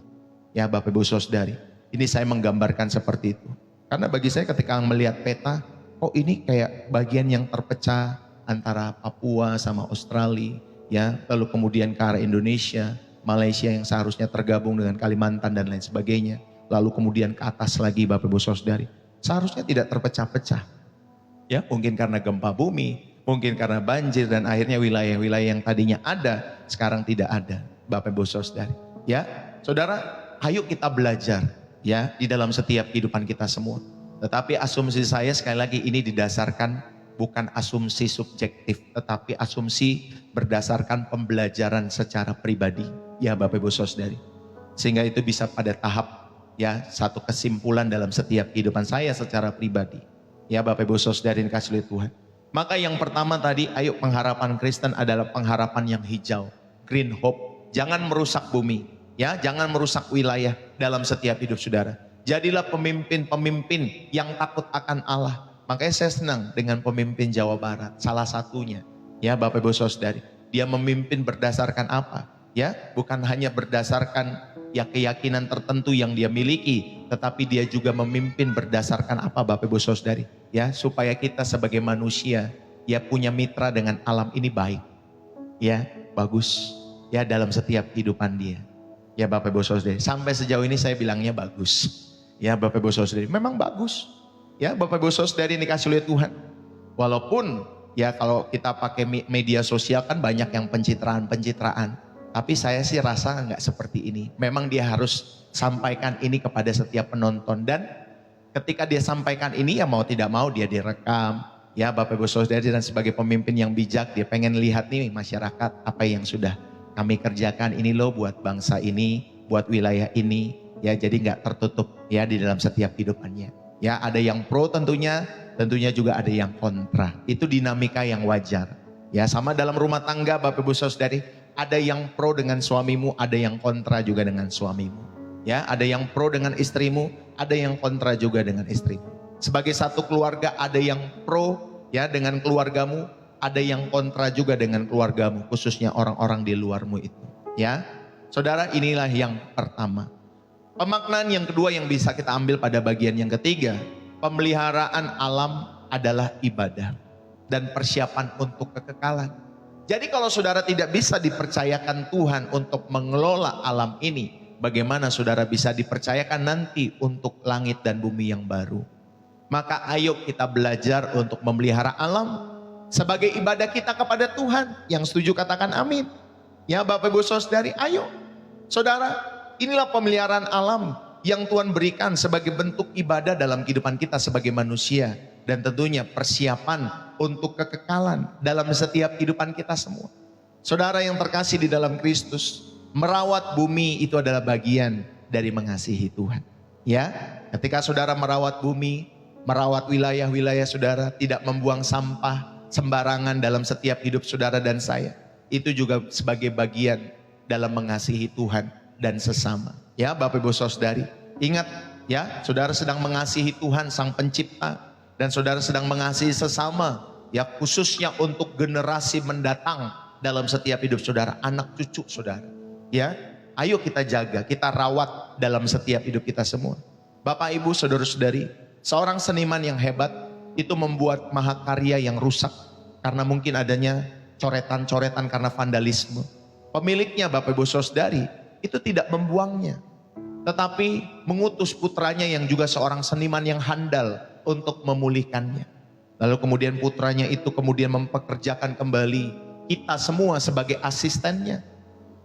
Ya Bapak Ibu Saudari. Ini saya menggambarkan seperti itu. Karena bagi saya ketika melihat peta, oh ini kayak bagian yang terpecah antara Papua sama Australia. Ya, lalu kemudian ke arah Indonesia, Malaysia yang seharusnya tergabung dengan Kalimantan dan lain sebagainya. Lalu kemudian ke atas lagi Bapak Ibu Saudari. Seharusnya tidak terpecah-pecah. Ya, mungkin karena gempa bumi, mungkin karena banjir, dan akhirnya wilayah-wilayah yang tadinya ada sekarang tidak ada, Bapak Ibu Saudari. Ya, Saudara, ayo kita belajar ya di dalam setiap kehidupan kita semua. Tetapi asumsi saya sekali lagi ini didasarkan bukan asumsi subjektif, tetapi asumsi berdasarkan pembelajaran secara pribadi, ya Bapak Ibu Saudari. Sehingga itu bisa pada tahap ya satu kesimpulan dalam setiap kehidupan saya secara pribadi. Ya Bapak Ibu Saudari dikasih oleh Tuhan. Maka yang pertama tadi, ayo pengharapan Kristen adalah pengharapan yang hijau, green hope. Jangan merusak bumi, ya, jangan merusak wilayah dalam setiap hidup saudara. Jadilah pemimpin-pemimpin yang takut akan Allah. Makanya saya senang dengan pemimpin Jawa Barat, salah satunya, ya Bapak Ibu Saudari. Dia memimpin berdasarkan apa? Ya, bukan hanya berdasarkan ya keyakinan tertentu yang dia miliki, tetapi dia juga memimpin berdasarkan apa Bapak Ibu Saudari? Ya, supaya kita sebagai manusia ya punya mitra dengan alam ini baik. Ya, bagus. Ya, dalam setiap kehidupan dia. Ya Bapak Ibu Saudari, sampai sejauh ini saya bilangnya bagus. Ya Bapak Ibu Saudari, memang bagus. Ya Bapak Ibu Saudari ini kasih oleh Tuhan. Walaupun ya kalau kita pakai media sosial kan banyak yang pencitraan. Tapi saya sih rasa nggak seperti ini. Memang dia harus sampaikan ini kepada setiap penonton. Dan ketika dia sampaikan ini ya mau tidak mau dia direkam. Ya Bapak Ibu Saudari, dan sebagai pemimpin yang bijak dia pengen lihat nih masyarakat apa yang sudah kami kerjakan ini loh buat bangsa ini, buat wilayah ini. Ya jadi nggak tertutup ya di dalam setiap kehidupannya. Ya ada yang pro tentunya juga ada yang kontra. Itu dinamika yang wajar. Ya sama dalam rumah tangga Bapak Ibu Saudari, ada yang pro dengan suamimu, ada yang kontra juga dengan suamimu. Ya, ada yang pro dengan istrimu, ada yang kontra juga dengan istrimu. Sebagai satu keluarga ada yang pro ya dengan keluargamu, ada yang kontra juga dengan keluargamu, khususnya orang-orang di luarmu itu. Ya. Saudara, inilah yang pertama. Pemaknaan yang kedua yang bisa kita ambil pada bagian yang ketiga, pemeliharaan alam adalah ibadah dan persiapan untuk kekekalan. Jadi kalau saudara tidak bisa dipercayakan Tuhan untuk mengelola alam ini, bagaimana saudara bisa dipercayakan nanti untuk langit dan bumi yang baru? Maka ayo kita belajar untuk memelihara alam sebagai ibadah kita kepada Tuhan. Yang setuju katakan amin. Ya Bapak Ibu Saudari, ayo. Saudara, inilah pemeliharaan alam yang Tuhan berikan sebagai bentuk ibadah dalam kehidupan kita sebagai manusia. Dan tentunya persiapan untuk kekekalan dalam setiap kehidupan kita semua. Saudara yang terkasih di dalam Kristus, merawat bumi itu adalah bagian dari mengasihi Tuhan. Ya, ketika saudara merawat bumi, merawat wilayah-wilayah saudara, tidak membuang sampah sembarangan dalam setiap hidup saudara dan saya, itu juga sebagai bagian dalam mengasihi Tuhan dan sesama. Ya, Bapak Ibu Saudari, ingat ya, saudara sedang mengasihi Tuhan Sang Pencipta. Dan saudara sedang mengasihi sesama, ya khususnya untuk generasi mendatang dalam setiap hidup saudara, anak cucu saudara. Ya, ayo kita jaga, kita rawat dalam setiap hidup kita semua. Bapak Ibu saudara-saudari, seorang seniman yang hebat itu membuat mahakarya yang rusak karena mungkin adanya coretan-coretan karena vandalisme. Pemiliknya Bapak Ibu saudari itu tidak membuangnya, tetapi mengutus putranya yang juga seorang seniman yang handal untuk memulihkannya. Lalu kemudian putranya itu kemudian mempekerjakan kembali kita semua sebagai asistennya.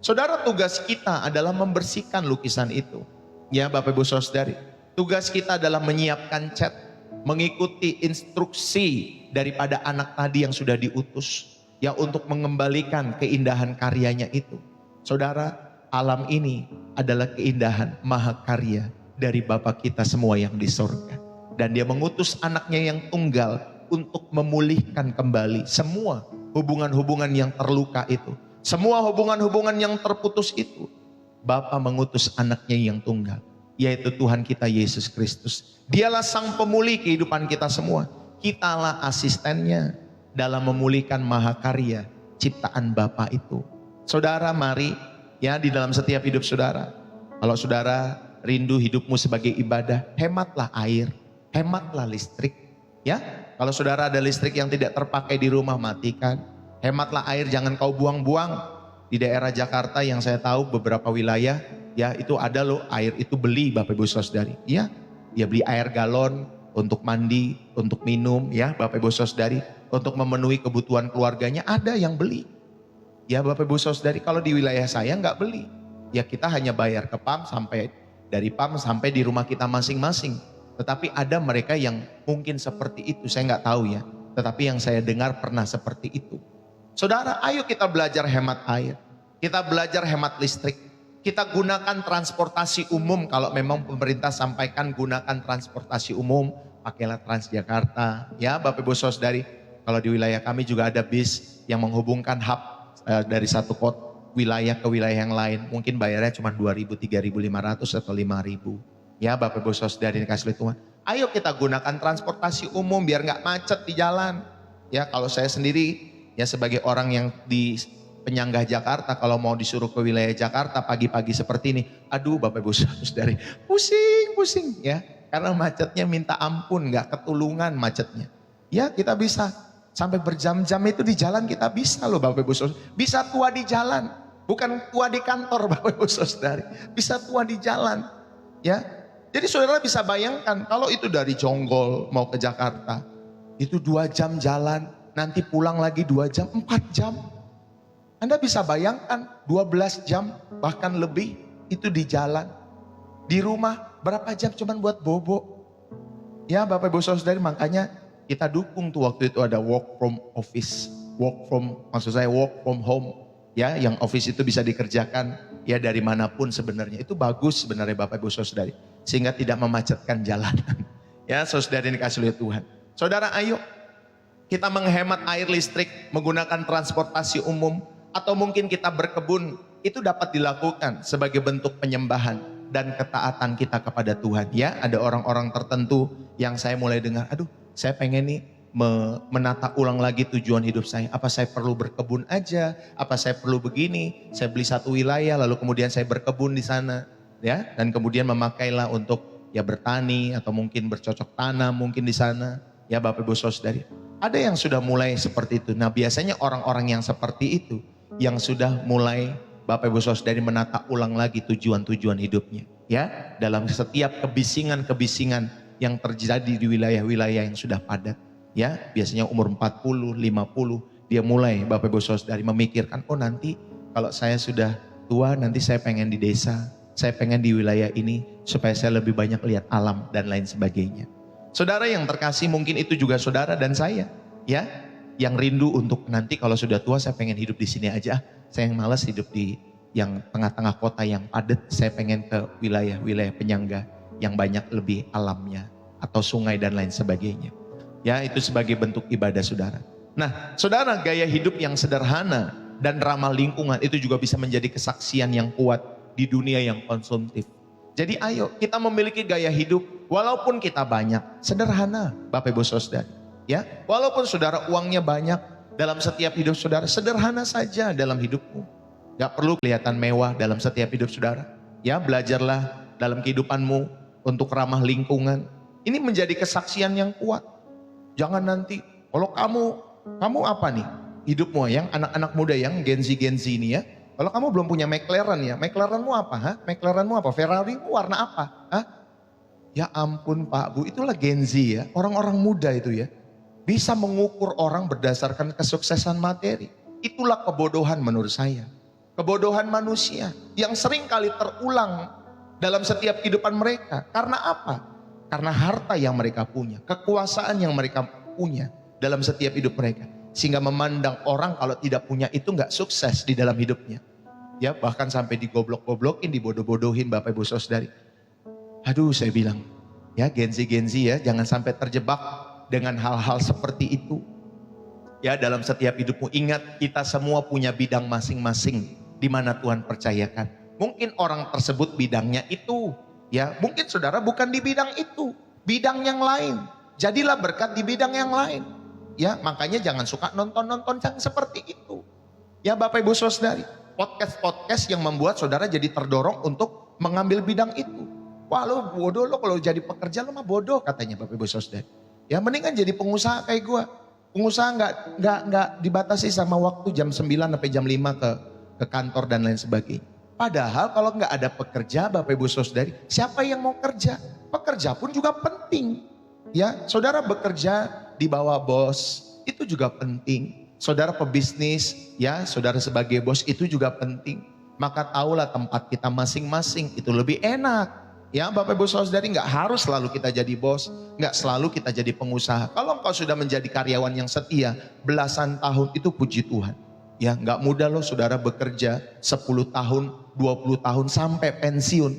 Saudara, tugas kita adalah membersihkan lukisan itu. Ya Bapak Ibu Saudari, tugas kita adalah menyiapkan cat, mengikuti instruksi daripada anak tadi yang sudah diutus, ya untuk mengembalikan keindahan karyanya itu. Saudara, alam ini adalah keindahan mahakarya dari Bapa kita semua yang di sorga. Dan dia mengutus anaknya yang tunggal untuk memulihkan kembali semua hubungan-hubungan yang terluka itu. Semua hubungan-hubungan yang terputus itu. Bapa mengutus anaknya yang tunggal, yaitu Tuhan kita Yesus Kristus. Dialah sang pemulih kehidupan kita semua. Kitalah asistennya dalam memulihkan mahakarya ciptaan Bapa itu. Saudara, mari ya di dalam setiap hidup saudara, kalau saudara rindu hidupmu sebagai ibadah, hematlah air. Hematlah listrik, ya. Kalau saudara ada listrik yang tidak terpakai di rumah, matikan. Hematlah air, jangan kau buang-buang. Di daerah Jakarta yang saya tahu beberapa wilayah, ya itu ada loh air itu beli Bapak Ibu Saudari. Ya, dia beli air galon untuk mandi, untuk minum, ya Bapak Ibu Saudari, untuk memenuhi kebutuhan keluarganya ada yang beli. Ya Bapak Ibu Saudari, kalau di wilayah saya nggak beli. Ya kita hanya bayar ke PAM sampai dari PAM sampai di rumah kita masing-masing. Tetapi ada mereka yang mungkin seperti itu, saya nggak tahu ya. Tetapi yang saya dengar pernah seperti itu. Saudara, ayo kita belajar hemat air. Kita belajar hemat listrik. Kita gunakan transportasi umum, kalau memang pemerintah sampaikan gunakan transportasi umum, pakailah Transjakarta. Ya Bapak Ibu Saudari, kalau di wilayah kami juga ada bis yang menghubungkan hub dari satu wilayah ke wilayah yang lain. Mungkin bayarnya cuma 2.000, 3.500 atau 5.000. Ya Bapak Ibu Saudari dikasih oleh Tuhan. Ayo kita gunakan transportasi umum biar nggak macet di jalan. Ya kalau saya sendiri ya sebagai orang yang di penyangga Jakarta, kalau mau disuruh ke wilayah Jakarta pagi-pagi seperti ini, aduh Bapak Ibu Saudari, pusing ya. Karena macetnya minta ampun, gak ketulungan macetnya. Ya kita bisa sampai berjam-jam itu di jalan, kita bisa loh Bapak Ibu Saudari. Bisa tua di jalan, bukan tua di kantor Bapak Ibu Saudari. Bisa tua di jalan ya. Jadi saudara bisa bayangkan kalau itu dari Jonggol mau ke Jakarta, itu 2 jam jalan, nanti pulang lagi 2 jam, 4 jam. Anda bisa bayangkan 12 jam bahkan lebih itu di jalan. Di rumah berapa jam cuman buat bobo. Ya Bapak Ibu Saudari, makanya kita dukung tuh waktu itu ada work from office. Maksud saya work from home. Ya, yang office itu bisa dikerjakan ya dari manapun sebenarnya. Itu bagus sebenarnya Bapak Ibu Saudari. Sehingga tidak memacetkan jalanan. Ya saudara ini dikasih oleh Tuhan. Saudara ayo kita menghemat air listrik, menggunakan transportasi umum. Atau mungkin kita berkebun. Itu dapat dilakukan sebagai bentuk penyembahan dan ketaatan kita kepada Tuhan. Ya, ada orang-orang tertentu yang saya mulai dengar, aduh saya pengen nih menata ulang lagi tujuan hidup saya. Apa saya perlu berkebun aja? Apa saya perlu begini? Saya beli satu wilayah lalu kemudian saya berkebun di sana. Ya, dan kemudian memakailah untuk ya bertani atau mungkin bercocok tanam mungkin di sana. Ya Bapak Ibu Saudari. Ada yang sudah mulai seperti itu. Nah biasanya orang-orang yang seperti itu yang sudah mulai Bapak Ibu Saudari menata ulang lagi tujuan-tujuan hidupnya. Ya, dalam setiap kebisingan-kebisingan yang terjadi di wilayah-wilayah yang sudah padat. Ya, biasanya umur 40, 50, dia mulai Bapak Ibu Saudari memikirkan, oh nanti kalau saya sudah tua nanti saya pengen di desa, saya pengen di wilayah ini supaya saya lebih banyak lihat alam dan lain sebagainya. Saudara yang terkasih, mungkin itu juga saudara dan saya, ya, yang rindu untuk nanti kalau sudah tua saya pengen hidup di sini aja. Saya yang malas hidup di yang tengah-tengah kota yang padat. Saya pengen ke wilayah-wilayah penyangga yang banyak lebih alamnya atau sungai dan lain sebagainya. Ya, itu sebagai bentuk ibadah saudara. Nah, saudara, gaya hidup yang sederhana dan ramah lingkungan itu juga bisa menjadi kesaksian yang kuat di dunia yang konsumtif. Jadi ayo kita memiliki gaya hidup walaupun kita banyak, sederhana Bapak Ibu Saudari. Ya, walaupun saudara uangnya banyak, dalam setiap hidup saudara sederhana saja dalam hidupmu. Gak perlu kelihatan mewah dalam setiap hidup saudara. Ya, belajarlah dalam kehidupanmu untuk ramah lingkungan. Ini menjadi kesaksian yang kuat. Jangan nanti, kalau kamu apa nih hidupmu yang anak-anak muda yang Gen Z ini ya. Kalau kamu belum punya McLaren ya, McLarenmu apa? Ha? McLarenmu apa? Ferrarimu warna apa? Ha? Ya ampun Pak Bu, itulah Gen Z ya. Orang-orang muda itu ya. Bisa mengukur orang berdasarkan kesuksesan materi. Itulah kebodohan menurut saya. Kebodohan manusia yang sering kali terulang dalam setiap kehidupan mereka. Karena apa? Karena harta yang mereka punya, kekuasaan yang mereka punya dalam setiap hidup mereka. Sehingga memandang orang kalau tidak punya itu gak sukses di dalam hidupnya. Ya, bahkan sampai digoblok-goblokin, dibodoh-bodohin Bapak Ibu Saudari. Aduh saya bilang, ya Gen Z ya, jangan sampai terjebak dengan hal-hal seperti itu. Ya, dalam setiap hidupmu ingat kita semua punya bidang masing-masing di mana Tuhan percayakan. Mungkin orang tersebut bidangnya itu, ya mungkin saudara bukan di bidang itu, bidang yang lain. Jadilah berkat di bidang yang lain. Ya, makanya jangan suka nonton-nonton yang seperti itu. Ya Bapak Ibu Saudari, podcast-podcast yang membuat saudara jadi terdorong untuk mengambil bidang itu. Wah lo bodoh lo kalau jadi pekerja lo mah bodoh katanya Bapak Ibu Saudari. Ya mendingan jadi pengusaha kayak gue. Pengusaha nggak dibatasi sama waktu jam 9 sampai jam 5 ke kantor dan lain sebagainya. Padahal kalau nggak ada pekerja Bapak Ibu Saudari, siapa yang mau kerja? Pekerja pun juga penting. Ya, saudara bekerja di bawah bos itu juga penting. Saudara pebisnis, ya saudara sebagai bos itu juga penting. Maka tahulah tempat kita masing-masing itu lebih enak. Ya Bapak Ibu Saudari, nggak harus selalu kita jadi bos, nggak selalu kita jadi pengusaha. Kalau engkau sudah menjadi karyawan yang setia belasan tahun itu puji Tuhan. Ya nggak mudah loh saudara bekerja 10 tahun, 20 tahun sampai pensiun.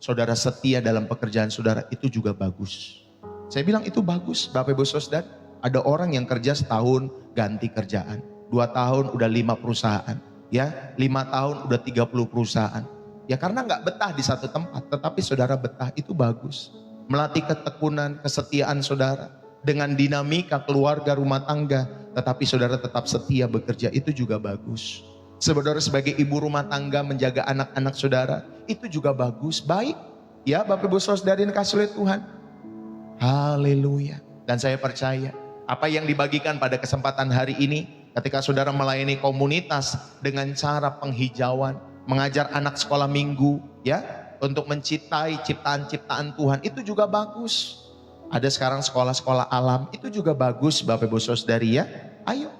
Saudara setia dalam pekerjaan saudara itu juga bagus. Saya bilang itu bagus Bapak Ibu Saudari. Ada orang yang kerja setahun ganti kerjaan. 2 tahun udah 5 perusahaan. Ya 5 tahun udah 30 perusahaan. Ya karena nggak betah di satu tempat. Tetapi saudara betah itu bagus. Melatih ketekunan, kesetiaan saudara. Dengan dinamika keluarga rumah tangga. Tetapi saudara tetap setia bekerja itu juga bagus. Saudara sebagai ibu rumah tangga menjaga anak-anak saudara, itu juga bagus, baik. Ya Bapak Ibu Saudara yang dikasihi oleh Tuhan. Haleluya. Dan saya percaya apa yang dibagikan pada kesempatan hari ini, ketika saudara melayani komunitas dengan cara penghijauan, mengajar anak sekolah minggu, ya, untuk mencintai ciptaan-ciptaan Tuhan, itu juga bagus. Ada sekarang sekolah-sekolah alam, itu juga bagus Bapak Ibu Saudari ya. Ayo,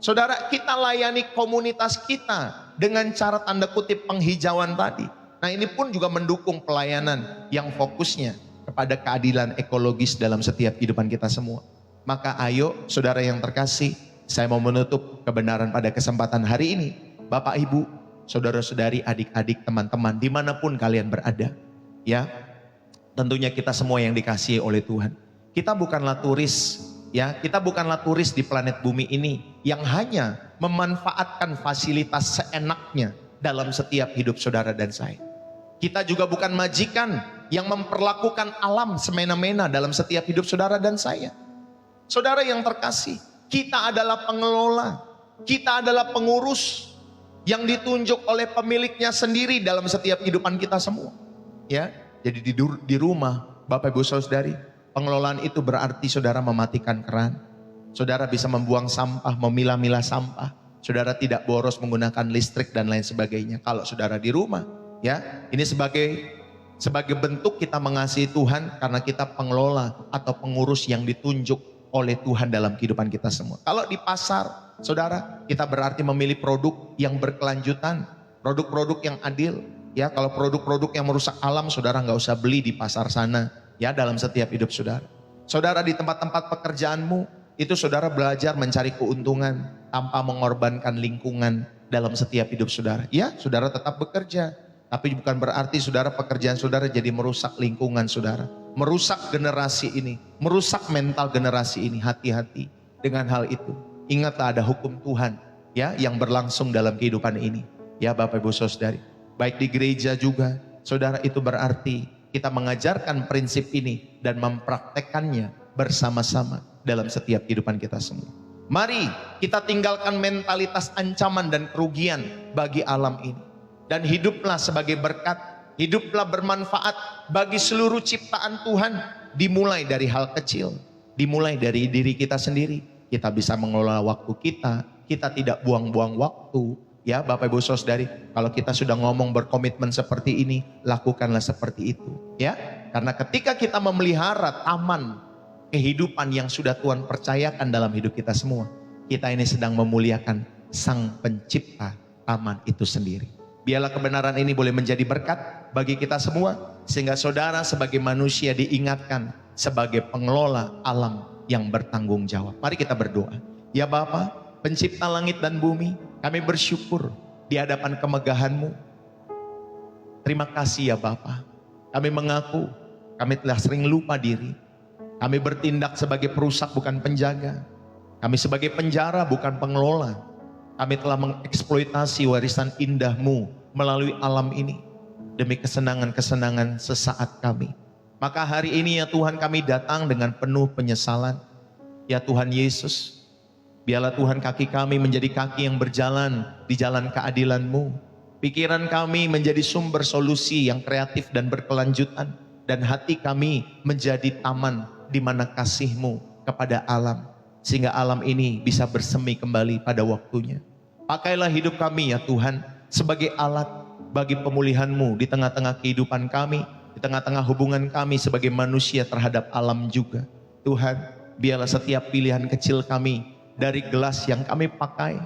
saudara, kita layani komunitas kita dengan cara tanda kutip penghijauan tadi. Nah ini pun juga mendukung pelayanan yang fokusnya kepada keadilan ekologis dalam setiap kehidupan kita semua. Maka ayo saudara yang terkasih, saya mau menutup kebenaran pada kesempatan hari ini. Bapak Ibu, saudara-saudari, adik-adik, teman-teman, dimanapun kalian berada, ya, tentunya kita semua yang dikasihi oleh Tuhan. Kita bukanlah turis, ya, kita bukanlah turis di planet bumi ini yang hanya memanfaatkan fasilitas seenaknya dalam setiap hidup saudara dan saya. Kita juga bukan majikan yang memperlakukan alam semena-mena dalam setiap hidup saudara dan saya. Saudara yang terkasih, kita adalah pengelola, kita adalah pengurus yang ditunjuk oleh pemiliknya sendiri dalam setiap kehidupan kita semua. Ya, jadi di rumah Bapak Ibu Saudari, pengelolaan itu berarti saudara mematikan keran, saudara bisa membuang sampah, memilah-milah sampah, saudara tidak boros menggunakan listrik dan lain sebagainya. Kalau saudara di rumah, ya, ini sebagai bentuk kita mengasihi Tuhan karena kita pengelola atau pengurus yang ditunjuk oleh Tuhan dalam kehidupan kita semua. Kalau di pasar, saudara, kita berarti memilih produk yang berkelanjutan, produk-produk yang adil. Ya, kalau produk-produk yang merusak alam, saudara nggak usah beli di pasar sana. Ya, dalam setiap hidup saudara. Saudara di tempat-tempat pekerjaanmu, itu saudara belajar mencari keuntungan tanpa mengorbankan lingkungan dalam setiap hidup saudara. Ya, saudara tetap bekerja, tapi bukan berarti saudara pekerjaan saudara jadi merusak lingkungan saudara, merusak generasi ini, merusak mental generasi ini. Hati-hati dengan hal itu. Ingatlah ada hukum Tuhan, ya, yang berlangsung dalam kehidupan ini. Ya Bapak Ibu Saudari, baik di gereja juga, saudara, itu berarti kita mengajarkan prinsip ini dan mempraktekannya bersama-sama dalam setiap kehidupan kita semua. Mari kita tinggalkan mentalitas ancaman dan kerugian bagi alam ini. Dan hiduplah sebagai berkat, hiduplah bermanfaat bagi seluruh ciptaan Tuhan. Dimulai dari hal kecil, dimulai dari diri kita sendiri. Kita bisa mengelola waktu kita, kita tidak buang-buang waktu. Ya Bapak Ibu Saudari, kalau kita sudah ngomong berkomitmen seperti ini, lakukanlah seperti itu. Ya, karena ketika kita memelihara taman kehidupan yang sudah Tuhan percayakan dalam hidup kita semua, kita ini sedang memuliakan Sang Pencipta taman itu sendiri. Biarlah kebenaran ini boleh menjadi berkat bagi kita semua, sehingga saudara sebagai manusia diingatkan sebagai pengelola alam yang bertanggung jawab. Mari kita berdoa. Ya Bapa, Pencipta langit dan bumi, kami bersyukur di hadapan kemegahan-Mu. Terima kasih ya Bapa. Kami mengaku kami telah sering lupa diri. Kami bertindak sebagai perusak bukan penjaga. Kami sebagai penjara bukan pengelola. Kami telah mengeksploitasi warisan indah-Mu melalui alam ini demi kesenangan-kesenangan sesaat kami. Maka hari ini ya Tuhan, kami datang dengan penuh penyesalan. Ya Tuhan Yesus, biarlah Tuhan kaki kami menjadi kaki yang berjalan di jalan keadilan-Mu. Pikiran kami menjadi sumber solusi yang kreatif dan berkelanjutan. Dan hati kami menjadi taman di mana kasih-Mu kepada alam. Sehingga alam ini bisa bersemi kembali pada waktunya. Pakailah hidup kami ya Tuhan sebagai alat bagi pemulihan-Mu di tengah-tengah kehidupan kami, di tengah-tengah hubungan kami sebagai manusia terhadap alam juga. Tuhan, biarlah setiap pilihan kecil kami, dari gelas yang kami pakai,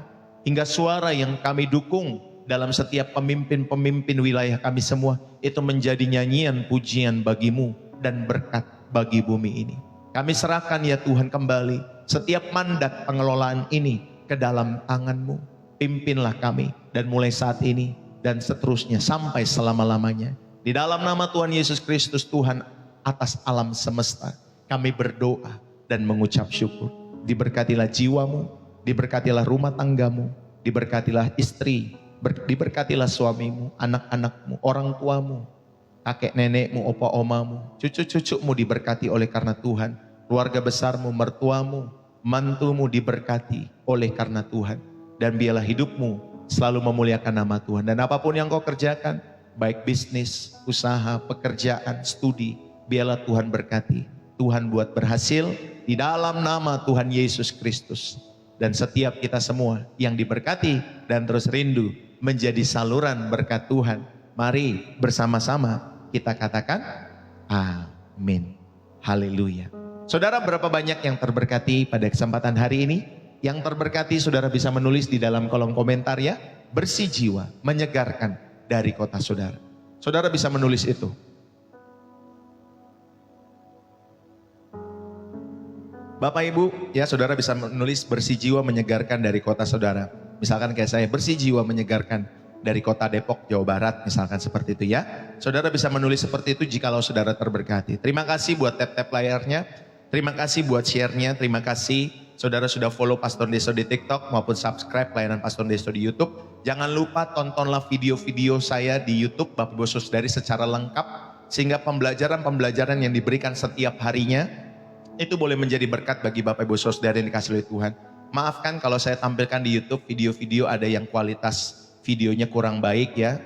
hingga suara yang kami dukung dalam setiap pemimpin-pemimpin wilayah kami semua, itu menjadi nyanyian pujian bagi-Mu dan berkat bagi bumi ini. Kami serahkan ya Tuhan kembali setiap mandat pengelolaan ini ke dalam tangan-Mu. Pimpinlah kami dan mulai saat ini dan seterusnya sampai selama-lamanya. Di dalam nama Tuhan Yesus Kristus, Tuhan atas alam semesta, kami berdoa dan mengucap syukur. Diberkatilah jiwamu, diberkatilah rumah tanggamu, diberkatilah istri, diberkatilah suamimu, anak-anakmu, orang tuamu, kakek nenekmu, opa omamu, cucu-cucumu diberkati oleh karena Tuhan. Keluarga besarmu, mertuamu, mantumu diberkati oleh karena Tuhan. Dan biarlah hidupmu selalu memuliakan nama Tuhan. Dan apapun yang kau kerjakan, baik bisnis, usaha, pekerjaan, studi, biarlah Tuhan berkati. Tuhan buat berhasil di dalam nama Tuhan Yesus Kristus. Dan setiap kita semua yang diberkati dan terus rindu menjadi saluran berkat Tuhan. Mari bersama-sama kita katakan amin. Haleluya. Saudara, berapa banyak yang terberkati pada kesempatan hari ini? Yang terberkati saudara bisa menulis di dalam kolom komentar ya. Bersih jiwa, menyegarkan dari kota saudara. Saudara bisa menulis itu. Bapak Ibu, ya saudara bisa menulis bersih jiwa menyegarkan dari kota saudara. Misalkan kayak saya, bersih jiwa menyegarkan dari kota Depok, Jawa Barat, misalkan seperti itu ya. Saudara bisa menulis seperti itu jikalau saudara terberkati. Terima kasih buat tap-tap layarnya, terima kasih buat share-nya, terima kasih saudara sudah follow Pastor Deso di TikTok maupun subscribe pelayanan Pastor Deso di YouTube. Jangan lupa tontonlah video-video saya di YouTube Bapak Ibu Saudari secara lengkap, sehingga pembelajaran-pembelajaran yang diberikan setiap harinya itu boleh menjadi berkat bagi Bapak Ibu Saudara yang dikasihi oleh Tuhan. Maafkan kalau saya tampilkan di YouTube video-video ada yang kualitas videonya kurang baik ya,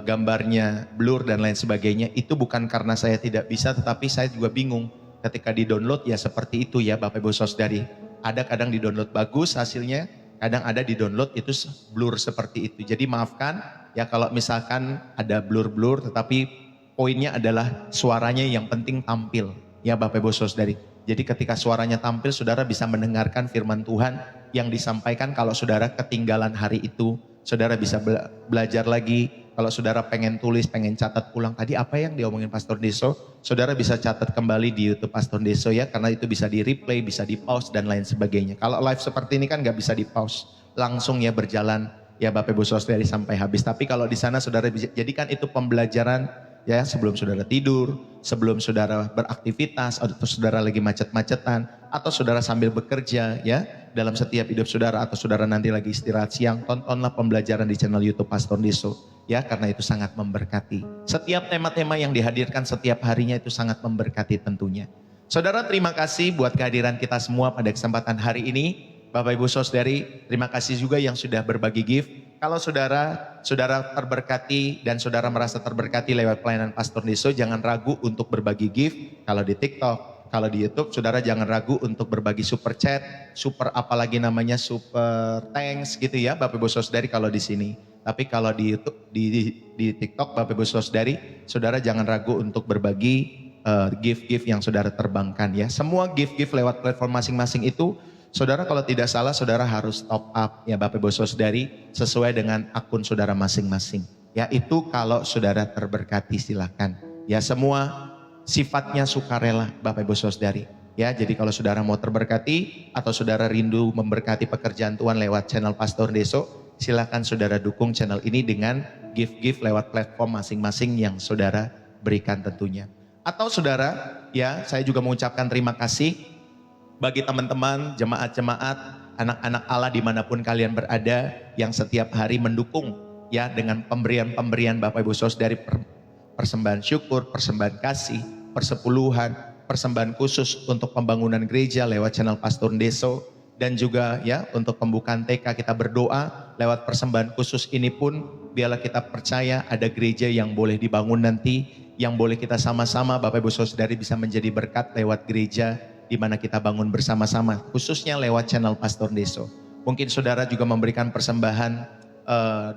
gambarnya blur dan lain sebagainya. Itu bukan karena saya tidak bisa, tetapi saya juga bingung ketika di-download ya seperti itu ya Bapak Ibu Saudari. Ada kadang di-download bagus hasilnya, kadang ada di-download itu blur seperti itu. Jadi maafkan ya kalau misalkan ada blur-blur, tetapi poinnya adalah suaranya yang penting tampil ya Bapak Ibu Saudari. Jadi ketika suaranya tampil, saudara bisa mendengarkan firman Tuhan yang disampaikan. Kalau saudara ketinggalan hari itu, saudara bisa belajar lagi. Kalau saudara pengen tulis, pengen catat ulang, tadi apa yang diomongin Pastor Deso, saudara bisa catat kembali di YouTube Pastor Deso ya, karena itu bisa di replay, bisa di pause dan lain sebagainya. Kalau live seperti ini kan gak bisa di pause, langsung ya berjalan ya Bapak Ibu Saudari sampai habis. Tapi kalau di sana saudara bisa jadikan itu pembelajaran ya, sebelum saudara tidur, sebelum saudara beraktivitas, atau saudara lagi macet-macetan, atau saudara sambil bekerja ya, dalam setiap hidup saudara, atau saudara nanti lagi istirahat siang, tontonlah pembelajaran di channel YouTube Pastor Deso ya, karena itu sangat memberkati. Setiap tema-tema yang dihadirkan setiap harinya itu sangat memberkati tentunya. Saudara, terima kasih buat kehadiran kita semua pada kesempatan hari ini. Bapak Ibu Saudari, terima kasih juga yang sudah berbagi gift. Kalau saudara terberkati dan saudara merasa terberkati lewat pelayanan Pastor Deso, jangan ragu untuk berbagi gift. Kalau di TikTok, kalau di YouTube, saudara jangan ragu untuk berbagi super chat, super apalagi namanya super thanks gitu ya Bapak Ibu Saudari kalau di sini. Tapi kalau di YouTube, di TikTok Bapak Ibu Saudari, saudara jangan ragu untuk berbagi gift-gift yang saudara terbangkan ya. Semua gift-gift lewat platform masing-masing itu, saudara kalau tidak salah saudara harus top up ya Bapak Ibu Saudari sesuai dengan akun saudara masing-masing. Ya itu kalau saudara terberkati silakan. Ya semua sifatnya sukarela Bapak Ibu Saudari. Ya jadi kalau saudara mau terberkati atau saudara rindu memberkati pekerjaan Tuhan lewat channel Pastor Deso, silakan saudara dukung channel ini dengan gift-gift lewat platform masing-masing yang saudara berikan tentunya. Atau saudara ya saya juga mengucapkan terima kasih bagi teman-teman, jemaat-jemaat, anak-anak Allah dimanapun kalian berada yang setiap hari mendukung ya dengan pemberian-pemberian Bapak Ibu Saudari, persembahan syukur, persembahan kasih, persepuluhan, persembahan khusus untuk pembangunan gereja lewat channel Pastor Deso, dan juga ya untuk pembukaan TK kita berdoa lewat persembahan khusus ini pun biarlah kita percaya ada gereja yang boleh dibangun nanti, yang boleh kita sama-sama Bapak Ibu Saudari bisa menjadi berkat lewat gereja di mana kita bangun bersama-sama, khususnya lewat channel Pastor Deso. Mungkin saudara juga memberikan persembahan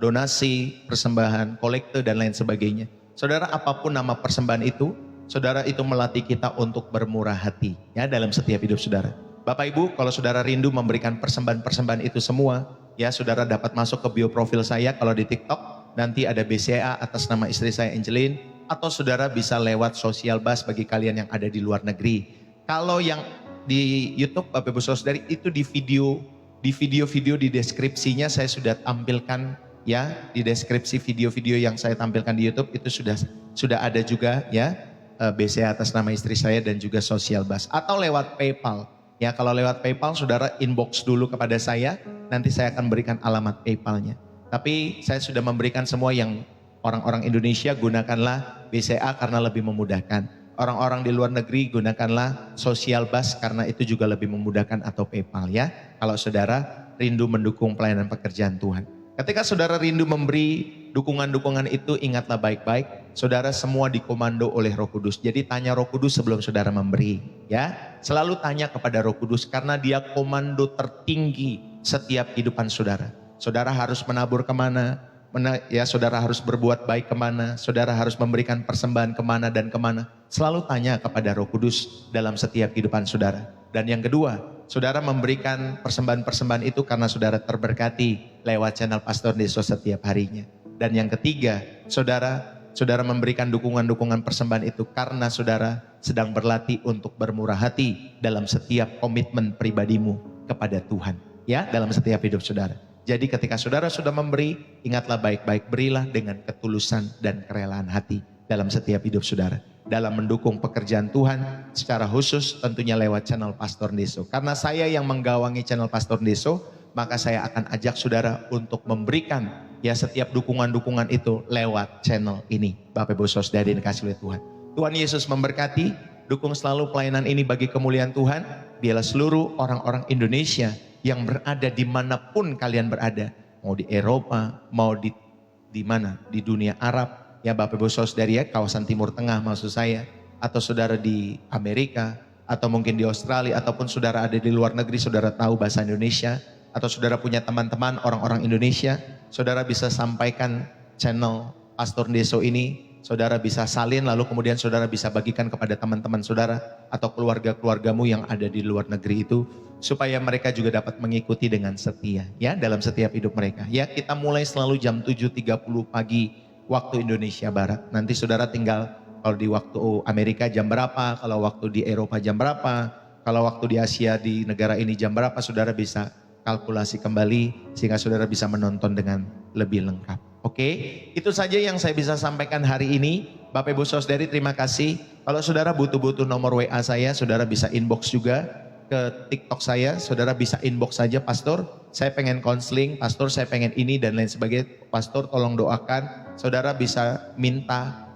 donasi, persembahan kolekte dan lain sebagainya. Saudara, apapun nama persembahan itu, saudara itu melatih kita untuk bermurah hati ya dalam setiap hidup saudara. Bapak Ibu, kalau saudara rindu memberikan persembahan-persembahan itu semua, ya saudara dapat masuk ke bio profil saya kalau di TikTok, nanti ada BCA atas nama istri saya Angeline, atau saudara bisa lewat Sosial Bus bagi kalian yang ada di luar negeri. Kalau yang di YouTube Bapak Ibu Saudari itu di video-video di deskripsinya saya sudah tampilkan ya, di deskripsi video-video yang saya tampilkan di YouTube itu sudah ada juga ya BCA atas nama istri saya dan juga Sosial Bus, atau lewat PayPal. Ya kalau lewat PayPal saudara inbox dulu kepada saya, nanti saya akan berikan alamat PayPalnya. Tapi saya sudah memberikan semua yang orang-orang Indonesia, gunakanlah BCA karena lebih memudahkan. Orang-orang di luar negeri gunakanlah Sosial Bus karena itu juga lebih memudahkan, atau PayPal ya. Kalau saudara rindu mendukung pelayanan pekerjaan Tuhan. Ketika saudara rindu memberi dukungan-dukungan itu, ingatlah baik-baik, saudara semua dikomando oleh Roh Kudus. Jadi tanya Roh Kudus sebelum saudara memberi, ya. Selalu tanya kepada Roh Kudus karena dia komando tertinggi setiap kehidupan saudara. Saudara harus menabur kemana, ya saudara harus berbuat baik kemana, saudara harus memberikan persembahan kemana dan kemana. Selalu tanya kepada Roh Kudus dalam setiap kehidupan saudara. Dan yang kedua, saudara memberikan persembahan-persembahan itu karena saudara terberkati lewat channel Pastor Deso setiap harinya. Dan yang ketiga, saudara memberikan dukungan-dukungan persembahan itu karena saudara sedang berlatih untuk bermurah hati dalam setiap komitmen pribadimu kepada Tuhan. Ya, dalam setiap hidup saudara. Jadi ketika saudara sudah memberi, ingatlah baik-baik, berilah dengan ketulusan dan kerelaan hati dalam setiap hidup saudara. Dalam mendukung pekerjaan Tuhan secara khusus tentunya lewat channel Pastor Deso. Karena saya yang menggawangi channel Pastor Deso, maka saya akan ajak saudara untuk memberikan ya setiap dukungan-dukungan itu lewat channel ini. Bapak Ibu Saudara yang dikasihi oleh Tuhan. Tuhan Yesus memberkati, dukung selalu pelayanan ini bagi kemuliaan Tuhan. Biarlah seluruh orang-orang Indonesia yang berada dimanapun kalian berada, mau di Eropa, mau di mana, di dunia Arab, ya Bapak Ibu Saudara ya, kawasan Timur Tengah maksud saya, atau saudara di Amerika, atau mungkin di Australia, ataupun saudara ada di luar negeri, saudara tahu bahasa Indonesia, atau saudara punya teman-teman orang-orang Indonesia, saudara bisa sampaikan channel Pastor Deso ini, saudara bisa salin, lalu kemudian saudara bisa bagikan kepada teman-teman saudara, atau keluarga-keluargamu yang ada di luar negeri itu, supaya mereka juga dapat mengikuti dengan setia, ya dalam setiap hidup mereka. Ya, kita mulai selalu jam 7.30 pagi, waktu Indonesia Barat. Nanti saudara tinggal kalau di waktu Amerika jam berapa, kalau waktu di Eropa jam berapa, kalau waktu di Asia di negara ini jam berapa, saudara bisa kalkulasi kembali sehingga saudara bisa menonton dengan lebih lengkap. Oke, itu saja yang saya bisa sampaikan hari ini. Bapak Ibu Saudari terima kasih. Kalau saudara butuh nomor WA saya, saudara bisa inbox juga ke TikTok saya, saudara bisa inbox saja, Pastor saya pengen konseling, Pastor saya pengen ini dan lain sebagainya, Pastor tolong doakan. Saudara bisa minta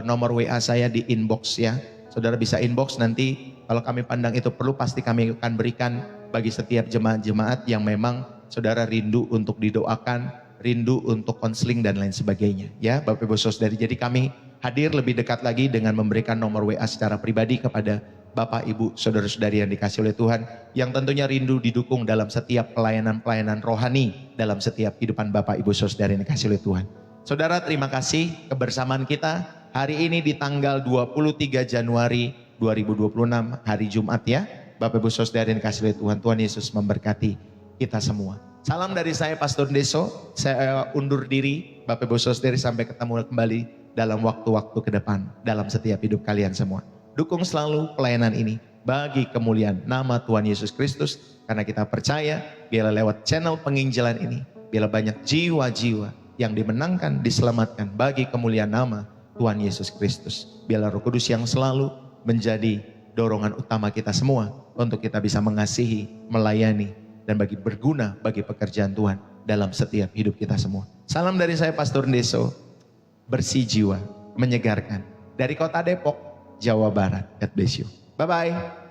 nomor WA saya di inbox ya. Saudara bisa inbox, nanti kalau kami pandang itu perlu pasti kami akan berikan bagi setiap jemaat-jemaat yang memang saudara rindu untuk didoakan, rindu untuk konseling dan lain sebagainya. Ya Bapak Ibu Saudari, jadi kami hadir lebih dekat lagi dengan memberikan nomor WA secara pribadi kepada Bapak, Ibu, Saudara-saudari yang dikasih oleh Tuhan, yang tentunya rindu didukung dalam setiap pelayanan-pelayanan rohani, dalam setiap kehidupan Bapak, Ibu, Saudari yang dikasih oleh Tuhan. Saudara, terima kasih kebersamaan kita hari ini di tanggal 23 Januari 2026, hari Jumat ya. Bapak, Ibu, Saudari yang dikasih oleh Tuhan, Tuhan Yesus memberkati kita semua. Salam dari saya, Pastor Deso. Saya undur diri, Bapak, Ibu, Saudari, sampai ketemu kembali dalam waktu-waktu ke depan, dalam setiap hidup kalian semua. Dukung selalu pelayanan ini bagi kemuliaan nama Tuhan Yesus Kristus. Karena kita percaya biarlah lewat channel penginjilan ini, biarlah banyak jiwa-jiwa yang dimenangkan, diselamatkan bagi kemuliaan nama Tuhan Yesus Kristus. Biarlah Roh Kudus yang selalu menjadi dorongan utama kita semua untuk kita bisa mengasihi, melayani, dan bagi berguna bagi pekerjaan Tuhan dalam setiap hidup kita semua. Salam dari saya Pastor Deso, bersih jiwa, menyegarkan. Dari kota Depok, Jawa Barat. God bless you. Bye-bye.